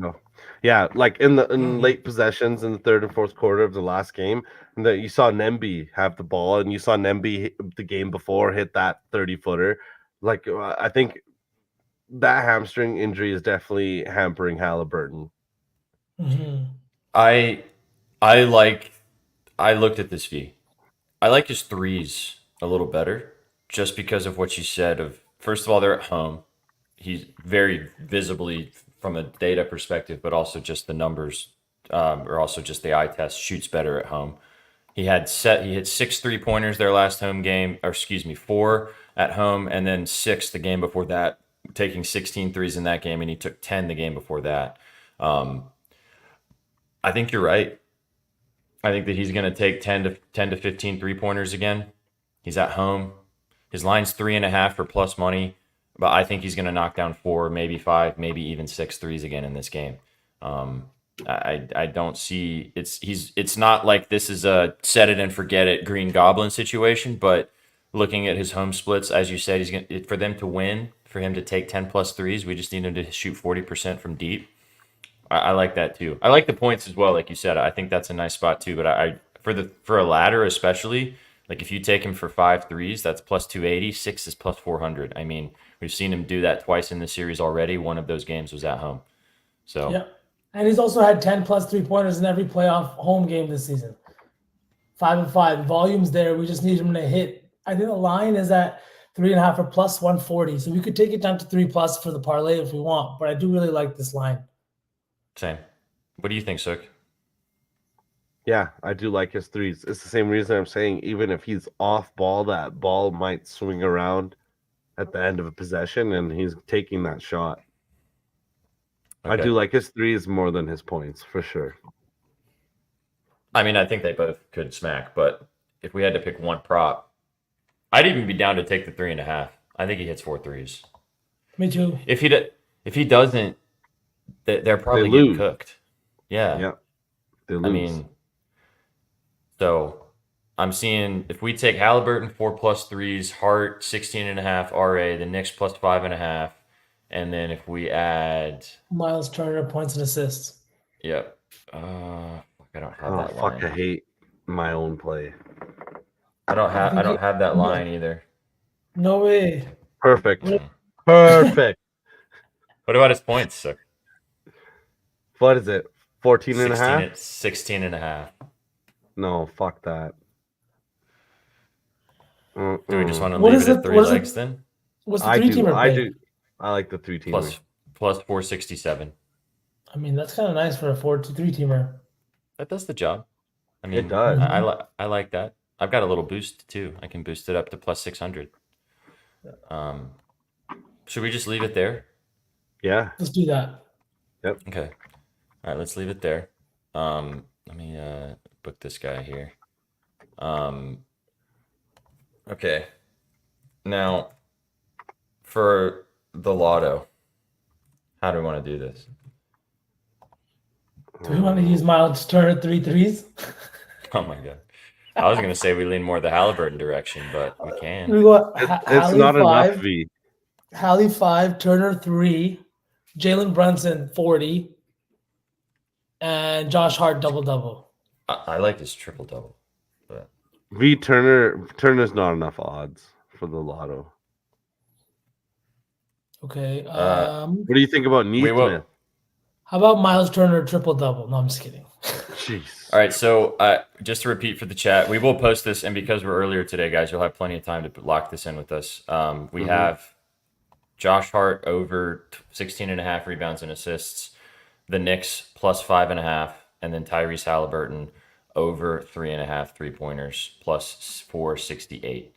yeah, like in late possessions in the third and fourth quarter of the last game, and that you saw Nemby have the ball, and you saw Nemby the game before hit that 30-footer. Like I think that hamstring injury is definitely hampering Halliburton. I looked at this V. I like his threes a little better just because of what you said of, first of all, they're at home. He's very visibly from a data perspective, but also just the numbers, or also just the eye test, shoots better at home. He hit 6 3-pointers their last home game, or excuse me, 4 at home, and then 6 the game before that, taking 16 threes in that game, and he took 10 the game before that. I think you're right. I think that he's going to take 10 to 15 3-pointers again. He's at home. His line's 3.5 for plus money, but I think he's going to knock down 4, maybe 5, maybe even 6 threes again in this game. I don't see it's not like this is a set it and forget it Green Goblin situation, but looking at his home splits, as you said, he's gonna for them to win, for him to take 10 plus threes, we just need him to shoot 40% from deep. I like that too. I like the points as well, like you said. I think that's a nice spot too. But for a ladder especially, like if you take him for 5 threes, that's plus 280. 6 is plus 400. I mean, we've seen him do that twice in the series already. One of those games was at home. So Yeah. And he's also had 10 plus 3-pointers in every playoff home game this season. 5-5. Volume's there. We just need him to hit. I think the line is at 3.5 or plus 140. So we could take it down to 3 plus for the parlay if we want. But I do really like this line. same. What do you think, Sook? Yeah, I do like his threes. It's the same reason I'm saying even if he's off ball, that ball might swing around at the end of a possession, and he's taking that shot. I Okay. do like his threes more than his points, for sure. I mean, I think they both could smack, but if we had to pick one prop, I'd even be down to take the 3.5. I think he hits 4 threes. Me too. If he doesn't, they're probably lose. getting cooked. Yeah. Yeah, they lose. I mean, so I'm seeing if we take Halliburton 4 plus threes, Hart 16.5 RA, the Knicks plus 5.5, and then if we add Miles Turner points and assists. yep. I don't have oh that fuck, line. I hate my own play. I don't have that line either. No way. Perfect. Mm. Perfect. What about his points, sir? What is it? 14 and a half? 16.5. No, fuck that. Do we just want to What leave is it at it- 3 what is it- legs then? What's the I three-teamer I pay? do. I like the 3-teamer. Plus 467. I mean, that's kind of nice for a 4-3-teamer. That does the job. I mean, It does. I like that. I've got a little boost too. I can boost it up to plus 600. Should we just leave it there? Yeah. Let's do that. Okay. All right, let's leave it there. Let me book this guy here. Okay. Now, for the lotto, how do we want to do this? Do we want to use Miles Turner 3 threes? Oh my god. I was gonna say we lean more the Halliburton direction, but we can. We got It's not enough, V. Hallie 5, Turner 3, Jalen Brunson 40, and Josh Hart double-double. I like this triple double. But V Turner's not enough odds for the lotto. Okay. What do you think about Neesmith? How about Miles Turner triple-double? No, I'm just kidding. Jeez. all right, so just to repeat for the chat, we will post this, and because we're earlier today, guys, you'll have plenty of time to lock this in with us. We have Josh Hart over 16.5 rebounds and assists, the Knicks plus 5.5, and then Tyrese Halliburton over 3.5 3-pointers plus 468.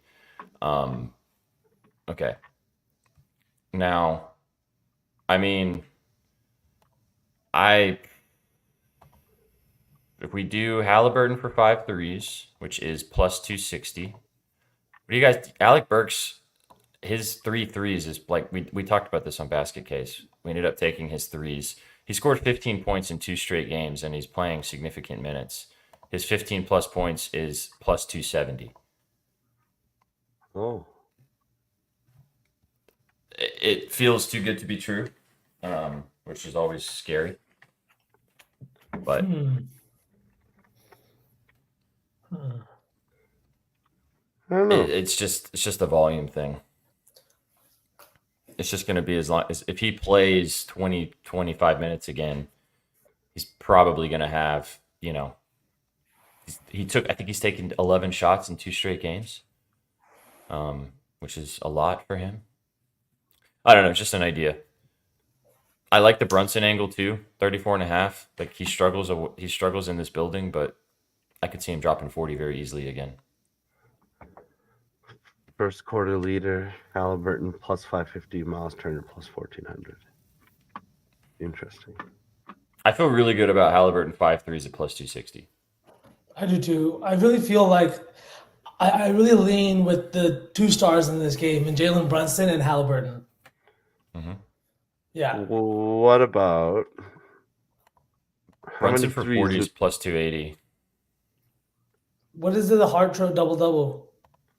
Okay. Now, I mean, if we do Halliburton for 5 threes, which is plus 260, what do you guys? Alec Burks, his 3 threes is like we talked about this on Basket Case. We ended up taking his threes. He scored 15 points in 2 straight games, and he's playing significant minutes. His 15 plus points is plus 270. Oh. It feels too good to be true, which is always scary. But I don't know. it's just a volume thing. It's just going to be as long as if he plays 20, 25 minutes again, he's probably going to have, I think he's taken 11 shots in 2 straight games, which is a lot for him. I don't know. It's just an idea. I like the Brunson angle too, 34.5. Like he struggles in this building, but I could see him dropping 40 very easily again. First quarter leader, Halliburton plus 550, Miles Turner plus 1400. Interesting. I feel really good about Halliburton 5 threes at plus 260. I do too. I really feel like I really lean with the 2 stars in this game, and Jalen Brunson and Halliburton. Mm-hmm. Yeah. What about How Brunson many for threes 40 is would- plus 280. What is the hard throw double?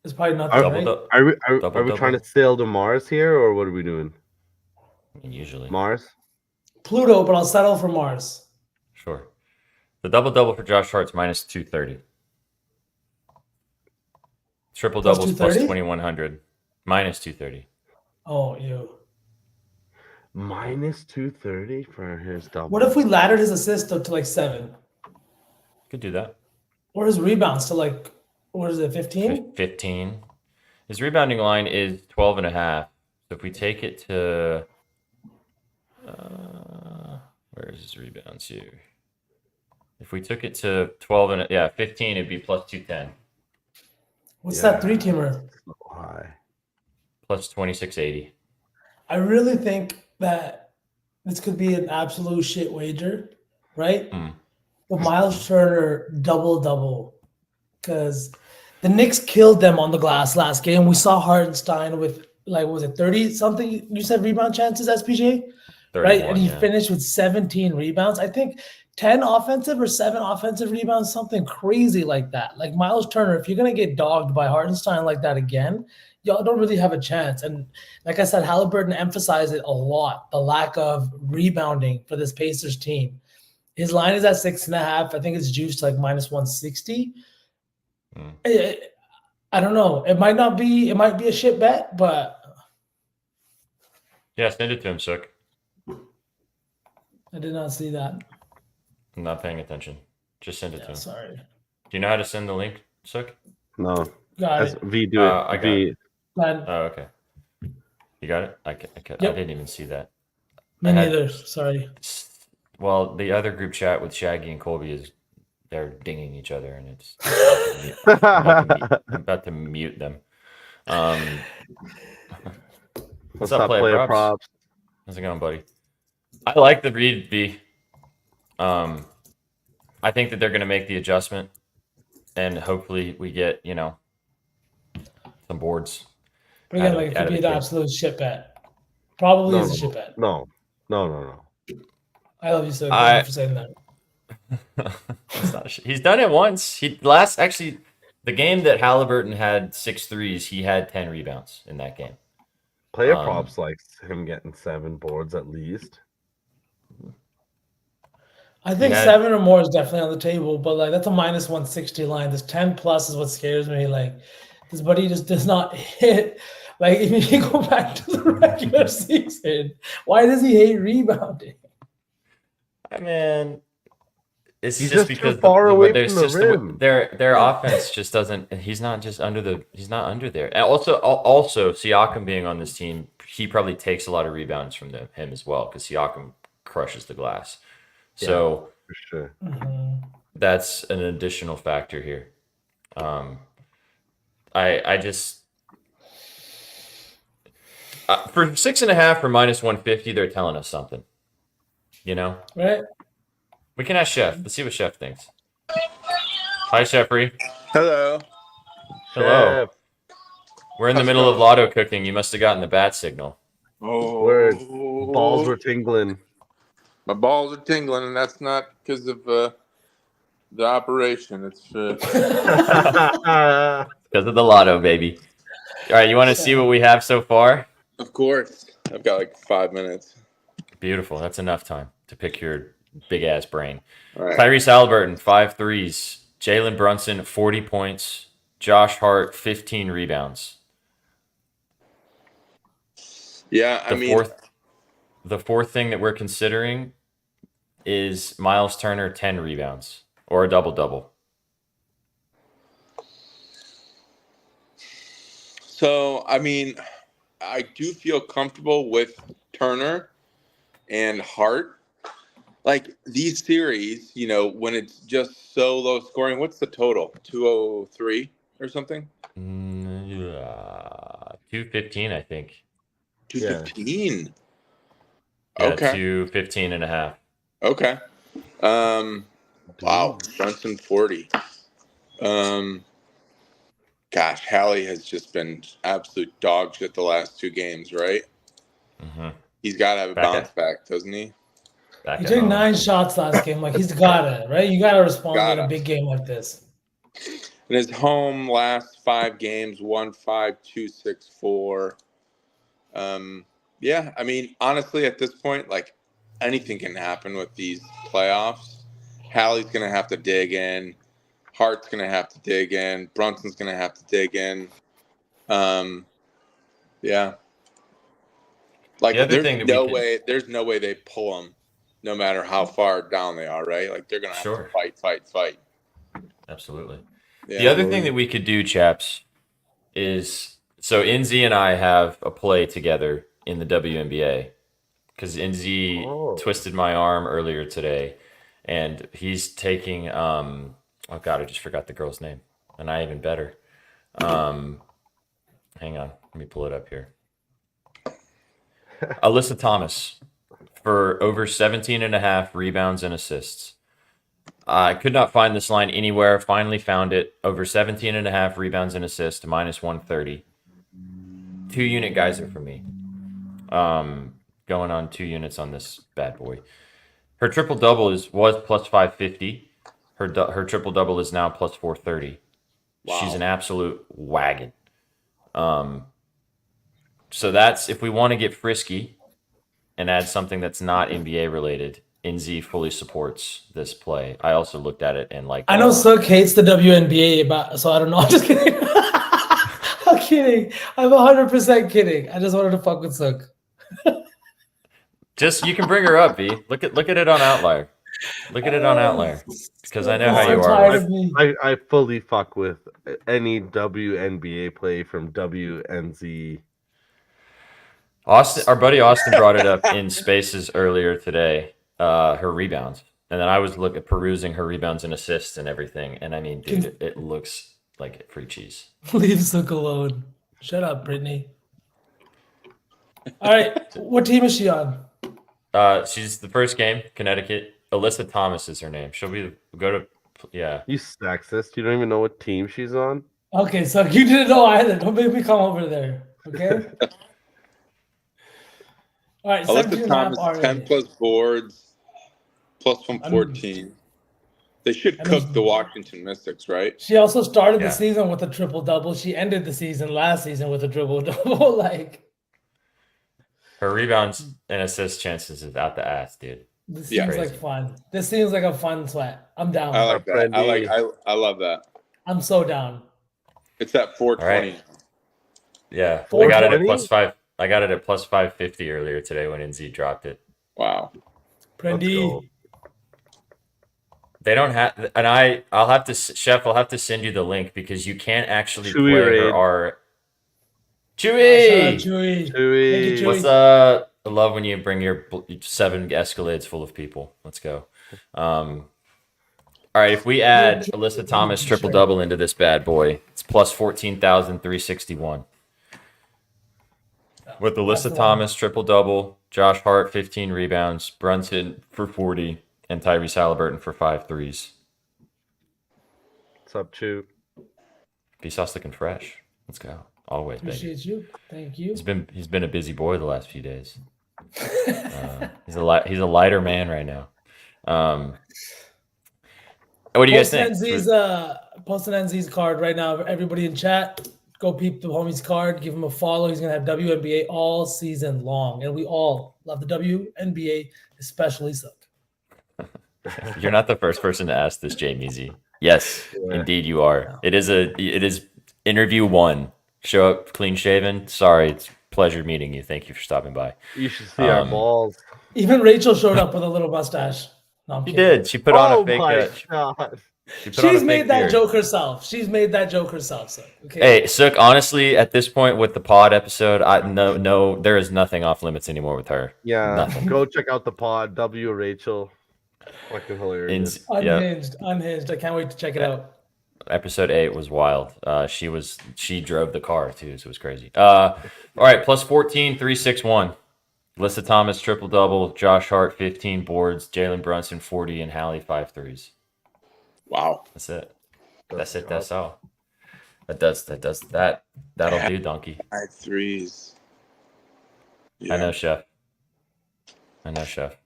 It's probably nothing, Are, right? are we trying to sail to Mars here, or what are we doing? I mean, usually. Mars? Pluto, but I'll settle for Mars. Sure. The double for Josh Hart's minus 230. Triple Plus doubles plus 230? 2100. Minus 230. Oh, you. Minus 230 for his double. What if we laddered his assist to like 7? Could do that. Or his rebounds to like, what is it, 15? 15. His rebounding line is 12 and a half. So if we take it to where is his rebounds here? If we took it to 12 and 15, it'd be plus 210. What's that 3-teamer? So high. Plus 2680. I really think that this could be an absolute shit wager, right? But Miles Turner double, because the Knicks killed them on the glass last game. We saw Hartenstein with like, was it 30 something? You said rebound chances, SPJ, right? And he finished with 17 rebounds. I think 10 offensive or 7 offensive rebounds, something crazy like that. Like Miles Turner, if you're gonna get dogged by Hartenstein like that again, y'all don't really have a chance. And like I said, Halliburton emphasized it a lot, the lack of rebounding for this Pacers team. His line is at 6.5. I think it's juiced to like minus 160. I don't know. It might be a shit bet, but yeah, send it to him, Sook. I did not see that. I'm not paying attention. Just send it to him. Sorry. Do you know how to send the link, Sook? No. Got it. V, do it. I got V. it. Oh, okay. You got it? I didn't even see that. Me neither. Sorry. Well, the other group chat with Shaggy and Colby they're dinging each other, and it's I'm about to mute them. What's up, player props? How's it going, buddy? I like the read, B. I think that they're going to make the adjustment, and hopefully we get some boards. But again, like it could be an absolute shit bet. Probably is a shit bet. No. I love you so much for saying that. He's done it once. The game that Halliburton had 6 threes, he had 10 rebounds in that game. Player props likes him getting 7 boards at least. I think 7 or more is definitely on the table, but like that's a minus 160 line. This 10 plus is what scares me. Like this buddy just does not hit. Like if you go back to the regular season, why does he hate rebounding? I mean, it's he's just because too far away from the rim. Their offense just doesn't. He's not under there. And also Siakam being on this team, he probably takes a lot of rebounds from him as well because Siakam crushes the glass. So for sure, that's an additional factor here. I just for 6.5 for minus 150, they're telling us something. Right? We can ask Chef. Let's see what Chef thinks. Hi, Chefrey. Hello. Hello. Chef. We're in the middle of lotto cooking. You must have gotten the bat signal. Oh, Word. Balls were tingling. My balls are tingling, and that's not because of the operation. It's Because of the lotto, baby. All right, you want to see what we have so far? of course. I've got like 5 minutes. Beautiful. That's enough time to pick your big-ass brain. All right. Tyrese Halliburton, 5 threes. Jalen Brunson, 40 points. Josh Hart, 15 rebounds. Yeah, The fourth thing that we're considering is Miles Turner, 10 rebounds or a double-double. So, I do feel comfortable with Turner and Hart. Like these series, when it's just so low scoring, what's the total? 203 or something? 215, I think. 215. Yeah, Okay. 215 and a half. Okay. Wow. Brunson 40. Gosh, Hallie has just been absolute dog shit the last 2 games, right? Mm-hmm. He's got to have a bounce back, doesn't he? back He at took home. 9 shots last game. Like, he's gotta, right? You gotta respond in Gotta. a big game like this. In his home last 5 games, 1-5, 2-6-4. Yeah, I mean, honestly, at this point, like anything can happen with these playoffs. Hallie's gonna have to dig in. Hart's gonna have to dig in. Brunson's gonna have to dig in. Yeah. Like The other thing that there's no way they pull them, no matter how far down they are, right? Like they're gonna have Sure. to fight. Absolutely. Yeah. The other thing that we could do, chaps, is so NZ and I have a play together in the WNBA because NZ twisted my arm earlier today, and he's taking oh god, I just forgot the girl's name, and I even better. Hang on, let me pull it up here. Alyssa Thomas for over 17 and a half rebounds and assists. I could not find this line anywhere. Finally found it. Over 17 and a half rebounds and assists, minus 130. 2-unit geyser for me. Going on 2 units on this bad boy. Her triple double was plus 550. Her triple double is now plus 430. Wow. She's an absolute wagon. So that's if we want to get frisky and add something that's not NBA related. NZ fully supports this play. I also looked at it and like. I know Sook hates the WNBA, so I don't know. I'm just kidding. I'm kidding. I'm 100% kidding. I just wanted to fuck with Sook. Just you can bring her up, V. Look at it on Outlier. Look at it on Outlier because I know how you are. I fully fuck with any WNBA play from WNZ. Austin, our buddy Austin brought it up in Spaces earlier today. Her rebounds, and then I was perusing her rebounds and assists and everything, and I mean, dude, it looks like free cheese. Leave Sook alone. Shut up, Brittany. All right, what team is she on? She's the first game, Connecticut. Alyssa Thomas is her name. She'll be yeah. You sexist. You don't even know what team she's on. Okay, so you didn't know either. Don't make me come over there. Okay. All right, Alyssa Thomas, 10 plus boards, plus 114. They should cook the Washington Mystics, right? She also started the season with a triple-double. She ended the season last season with a triple-double. Like, her rebounds and assist chances is out the ass, dude. This seems like fun. This seems like a fun sweat. I'm down. I like that. I love that. I'm so down. It's at 420. Right. Yeah, I got it at plus 5. I got it at plus 550 earlier today when NZ dropped it. Wow. Prendy. They don't have, and I'll have to, Chef, I'll have to send you the link because you can't actually play her. Chewy! Chewy. What's up? I love when you bring your 7 Escalades full of people. Let's go. All right, if we add Alyssa Thomas triple-double into this bad boy, it's plus 14,361. With Alyssa Thomas triple-double, Josh Hart 15 rebounds, Brunson for 40, and Tyrese Halliburton for 5 threes. What's up, Chew? Vsauce looking fresh. Let's go. Always, baby. Appreciate you. Thank you. He's been a busy boy the last few days. He's a lighter man right now. What do you guys think? Posting NZ's card right now. Everybody in chat, go peep the homie's card. Give him a follow. He's gonna have WNBA all season long, and we all love the WNBA, especially Sook. You're not the first person to ask this, Jay Measy. Yes, indeed you are. It is interview 1. Show up clean shaven. Sorry, it's a pleasure meeting you. Thank you for stopping by. You should see our balls. Even Rachel showed up with a little mustache. No, she did. She put on a fake. God. She's made that joke herself. She's made that joke herself. So, okay. Hey, Sook, honestly, at this point with the pod episode, no, there is nothing off limits anymore with her. Yeah, nothing. Go check out the pod. Rachel. Fucking hilarious. Unhinged. I can't wait to check it out. Episode 8 was wild. She drove the car too, so it was crazy. All right, plus 14,361. Alyssa Thomas triple double, Josh Hart 15 boards, Jalen Brunson 40, and Hallie 5 threes. Wow, that's it. That's all. That'll do, donkey. 5 threes. Yeah. I know, chef.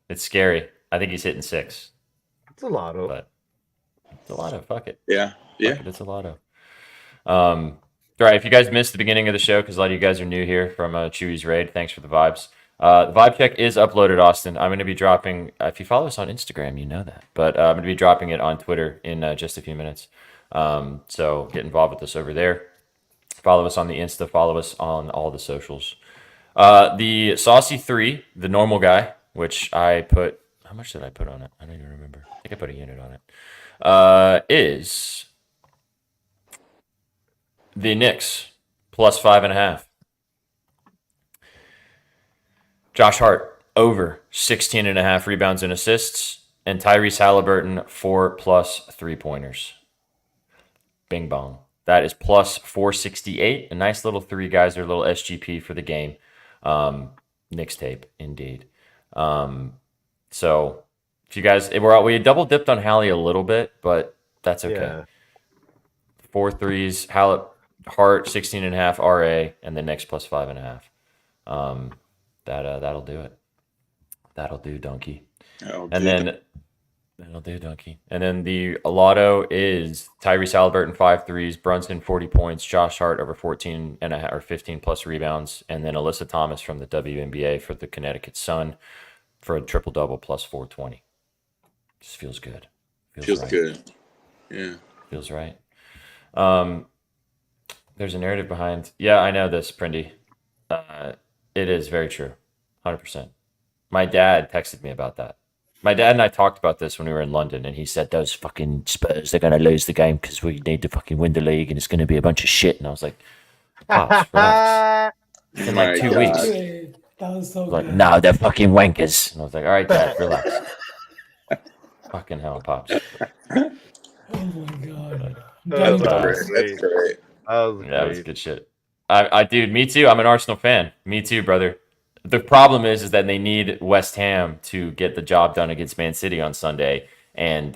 It's scary. I think he's hitting 6. It's a lotto. But it's a lotto. Fuck it. Yeah. Fuck it, it's a lotto. All right, if you guys missed the beginning of the show, because a lot of you guys are new here from Chewy's Raid, thanks for the vibes. The vibe check is uploaded, Austin. I'm going to be dropping, if you follow us on Instagram, you know that. But I'm going to be dropping it on Twitter in just a few minutes. So get involved with us over there. Follow us on the Insta. Follow us on all the socials. The Saucy 3, the normal guy, which I put, how much did I put on it? I don't even remember. I think I put a unit on it. Is the Knicks plus 5.5. Josh Hart over 16.5 rebounds and assists, and Tyrese Halliburton 4+ 3-pointers. Bing bong. That is plus 468. A nice little 3 guys or little SGP for the game. Knicks tape, indeed. So if you guys, we double dipped on Hallie a little bit, but that's okay. Yeah. 4 threes, Hart 16.5 RA, and the Knicks plus 5.5. That'll do it. That'll do, donkey. That'll do, donkey. And then the lotto is Tyrese Halliburton 5 threes, Brunson 40 points, Josh Hart over 14.5 or 15+ rebounds, and then Alyssa Thomas from the WNBA for the Connecticut Sun for a triple double plus 420. Just feels good. Feels right. good. Yeah. Feels right. There's a narrative behind. Yeah, I know this, Prindy. It is very true. 100%. My dad texted me about that. My dad and I talked about this when we were in London, and he said, those fucking Spurs, they're going to lose the game because we need to fucking win the league, and it's going to be a bunch of shit. And I was like, Pops, relax. In like 2 weeks. That was so Like, good. no, they're fucking wankers. And I was like, all right, Dad, relax. Fucking hell, Pops. Oh my god. That's That's great. Yeah, it was good shit. Dude, me too. I'm an Arsenal fan. Me too, brother. The problem is that they need West Ham to get the job done against Man City on Sunday, and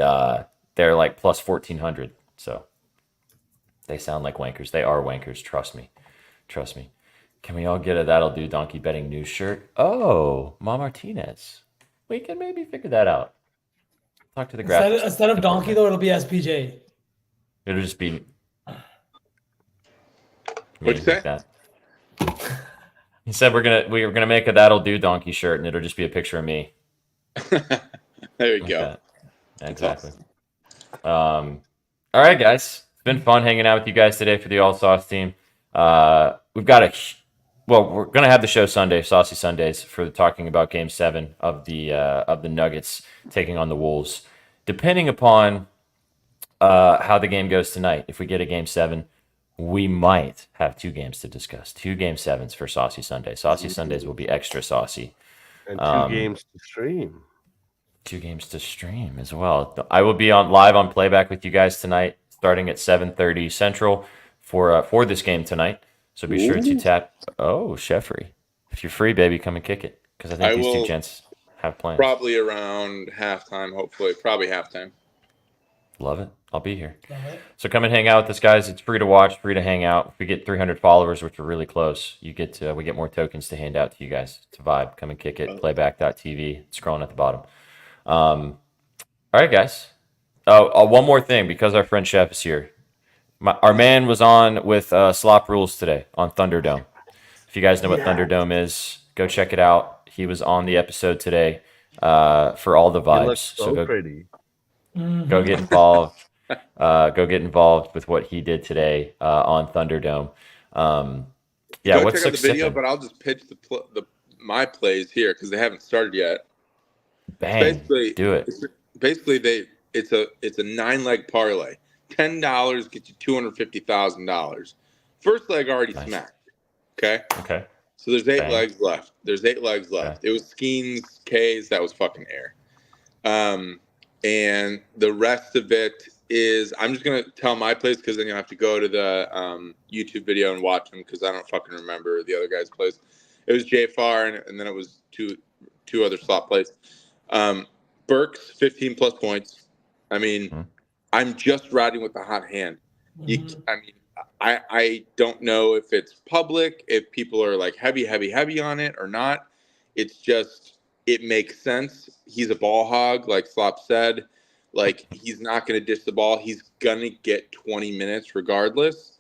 they're like plus 1,400. So they sound like wankers. They are wankers. Trust me. Trust me. Can we all get a That'll Do Donkey Betting News shirt? Oh, Ma Martinez. We can maybe figure that out. Talk to the graphics. Instead of Donkey, though, it'll be SPJ. It'll just be. What'd you say? That. He said we're gonna make a That'll Do Donkey shirt, and it'll just be a picture of me. There you go. That. Exactly. All right, guys. It's been fun hanging out with you guys today for the All Sauce team. We're gonna have the show Sunday, Saucy Sundays, for talking about Game 7 of the Nuggets taking on the Wolves. Depending upon how the game goes tonight, if we get a Game 7, we might have 2 games to discuss. 2 Game 7s for Saucy Sunday. Saucy Sundays will be extra saucy. And 2 games to stream. 2 games to stream as well. I will be live on playback with you guys tonight, starting at 7:30 Central for this game tonight. So be sure to tap. Oh, Sheffrey, if you're free, baby, come and kick it, because I think these 2 gents have plans. Probably around halftime, hopefully. Probably halftime. Love it. I'll be here. So come and hang out with us, guys. It's free to watch, free to hang out. If we get 300 followers, which we're really close, we get more tokens to hand out to you guys to vibe. Come and kick it. Playback.tv. Scrolling at the bottom. All right, guys. Oh, one more thing, because our friend Chef is here. Our man was on with Slop Rules today on Thunderdome. If you guys know what Thunderdome is, go check it out. He was on the episode today for all the vibes. He looks so pretty. Go get involved. Go get involved with what he did today on Thunderdome. Go what's check out the video, sipping? but I'll just pitch my plays here because they haven't started yet. Bang! Do it. It's a 9-leg parlay. $10 gets you $250,000. First leg already smacked. Okay. So there's 8 legs left. Okay. It was Skeens, K's. That was fucking air. And the rest of it is, I'm just gonna tell my plays because then you'll have to go to the YouTube video and watch them because I don't fucking remember the other guy's plays. It was JFR and then it was two other slot plays. Burks 15+ points. I mean, I'm just riding with the hot hand. I don't know if it's public, if people are like heavy on it or not. It's just it makes sense. He's a ball hog, like Slop said. Like, he's not going to dish the ball. He's going to get 20 minutes regardless.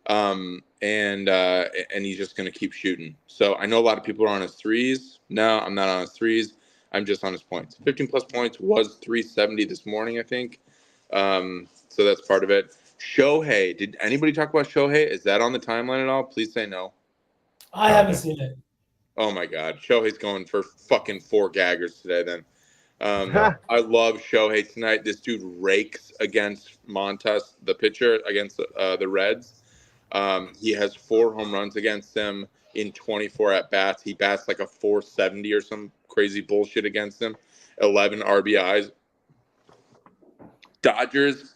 And he's just going to keep shooting. So I know a lot of people are on his threes. No, I'm not on his threes. I'm just on his points. 15 plus points was 370 this morning, I think. So that's part of it. Shohei, did anybody talk about Shohei? Is that on the timeline at all? Please say no. I haven't seen it. Oh my God, Shohei's going for fucking 4 gaggers today. Then, I love Shohei tonight. This dude rakes against Montas, the pitcher, against the Reds. He has 4 home runs against them in 24 at bats. He bats like a 470 or some crazy bullshit against them. 11 RBIs. Dodgers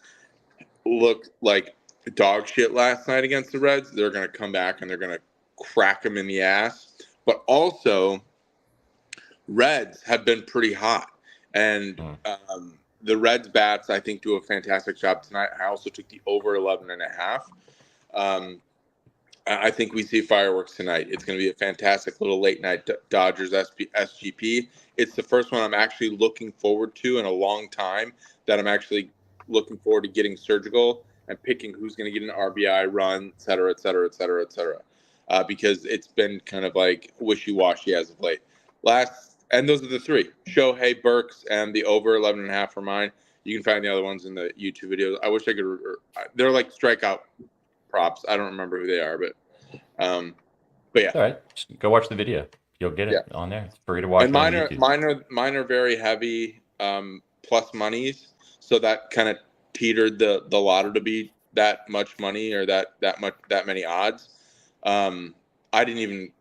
looked like dog shit last night against the Reds. They're going to come back and they're going to crack them in the ass. But also, Reds have been pretty hot. And the Reds bats, I think, do a fantastic job tonight. I also took the over 11.5. I think we see fireworks tonight. It's going to be a fantastic little late night Dodgers SGP. It's the first one I'm actually looking forward to in a long time, that I'm actually looking forward to getting surgical and picking who's going to get an RBI run, et cetera, et cetera, et cetera, et cetera. Because it's been kind of like wishy-washy as of late. And those are the 3: Shohei, Burks, and the over 11.5 for mine. You can find the other ones in the YouTube videos. I wish I could. They're like strikeout props. I don't remember who they are, but yeah. All right, just go watch the video. You'll get it on there. It's free to watch. And mine are very heavy plus monies, so that kind of teetered the lotto to be that much money or that many odds. I don't even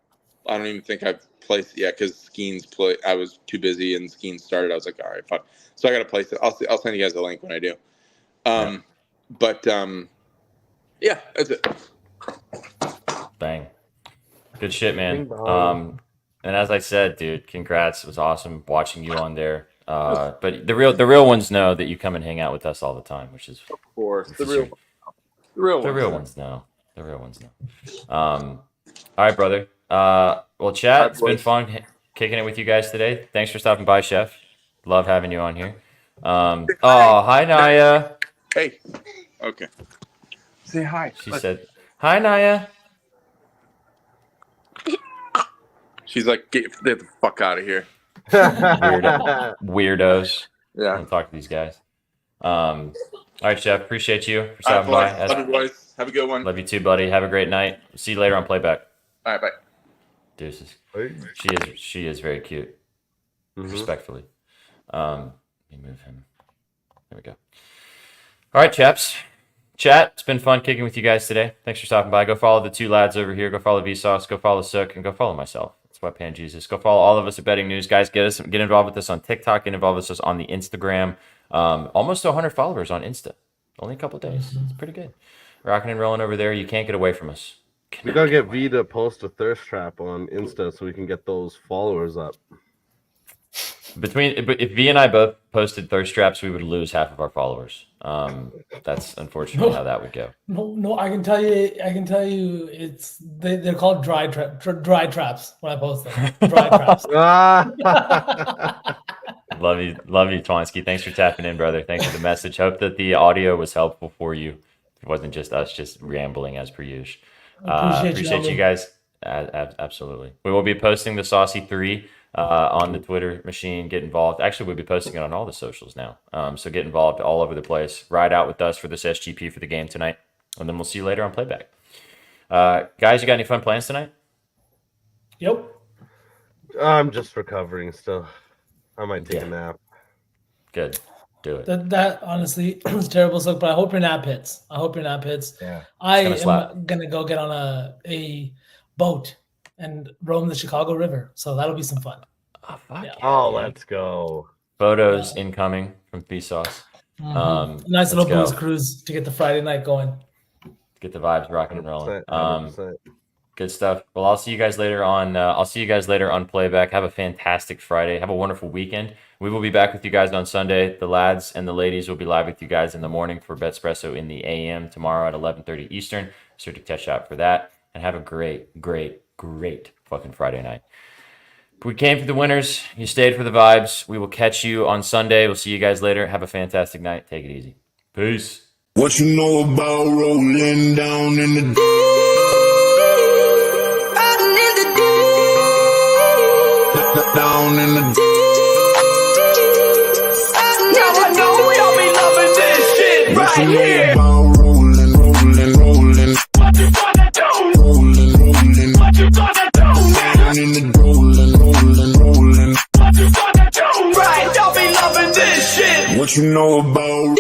think I've placed it yet because Skeens play. I was too busy and Skeens started. I was like, all right, fuck. So I got to place it. I'll send you guys a link when I do. But yeah, that's it. Bang. Good shit, man. And as I said, dude, congrats. It was awesome watching you on there. But the real ones know that you come and hang out with us all the time, which is, of course, the real ones know. The real ones know. All right, brother. Well, chat, it's been fun kicking it with you guys today. Thanks for stopping by, Chef. Love having you on here. Hi, Naya. Hey. Okay. Say hi. She said, hi, Naya. She's like, get the fuck out of here. Weirdos. Yeah. I don't talk to these guys. All right, Chef. Appreciate you for stopping by. Love you, boys. Have a good one. Love you too, buddy. Have a great night. See you later on Playback. All right, bye. Deuces. She is very cute. Respectfully. Let me move him. There we go. All right, chaps. Chat, it's been fun kicking with you guys today. Thanks for stopping by. Go follow the 2 lads over here. Go follow Vsauce. Go follow Sook. And go follow myself. That's why Pan Jesus. Go follow all of us at Betting News. Guys, get involved with us on TikTok. Get involved with us on the Instagram. Almost to 100 followers on Insta. Only a couple days. It's pretty good. Rocking and rolling over there. You can't get away from us. We gotta get V to post a thirst trap on Insta so we can get those followers up. If V and I both posted thirst traps, we would lose half of our followers. That's unfortunately how that would go. No, I can tell you, they're called dry traps when I post them. Dry traps. Love you, Twansky. Thanks for tapping in, brother. Thanks for the message. Hope that the audio was helpful for you. It wasn't just us just rambling as per usual. Appreciate you guys. Absolutely. We will be posting the Saucy 3 on the Twitter machine. Get involved. Actually, we'll be posting it on all the socials now. So get involved all over the place. Ride out with us for this SGP for the game tonight. And then we'll see you later on Playback. Guys, you got any fun plans tonight? Yep. I'm just recovering still. I might take a nap. Good. Do it. That honestly is terrible, Sook, but I hope your nap hits. Yeah. I am going to go get on a boat and roam the Chicago River. So that'll be some fun. Oh, fuck yeah. Let's go. Photos incoming from Vsauce. Nice little booze cruise to get the Friday night going. Get the vibes rocking and rolling. 100%. Good stuff. Well, I'll see you guys later on Playback. Have a fantastic Friday. Have a wonderful weekend. We will be back with you guys on Sunday. The lads and the ladies will be live with you guys in the morning for Betspresso in the AM tomorrow at 11:30 Eastern. So to catch out for that. And have a great, great, great fucking Friday night. We came for the winners. You stayed for the vibes. We will catch you on Sunday. We'll see you guys later. Have a fantastic night. Take it easy. Peace. What you know about rolling down in the down in the Now I know we all be loving this shit What you right know here. about rolling, rolling, rolling, What you gonna do? rolling, rolling, What you gonna do now? down in the rolling, rolling, rolling. What you gonna do? Right, y'all be loving this shit. What you know about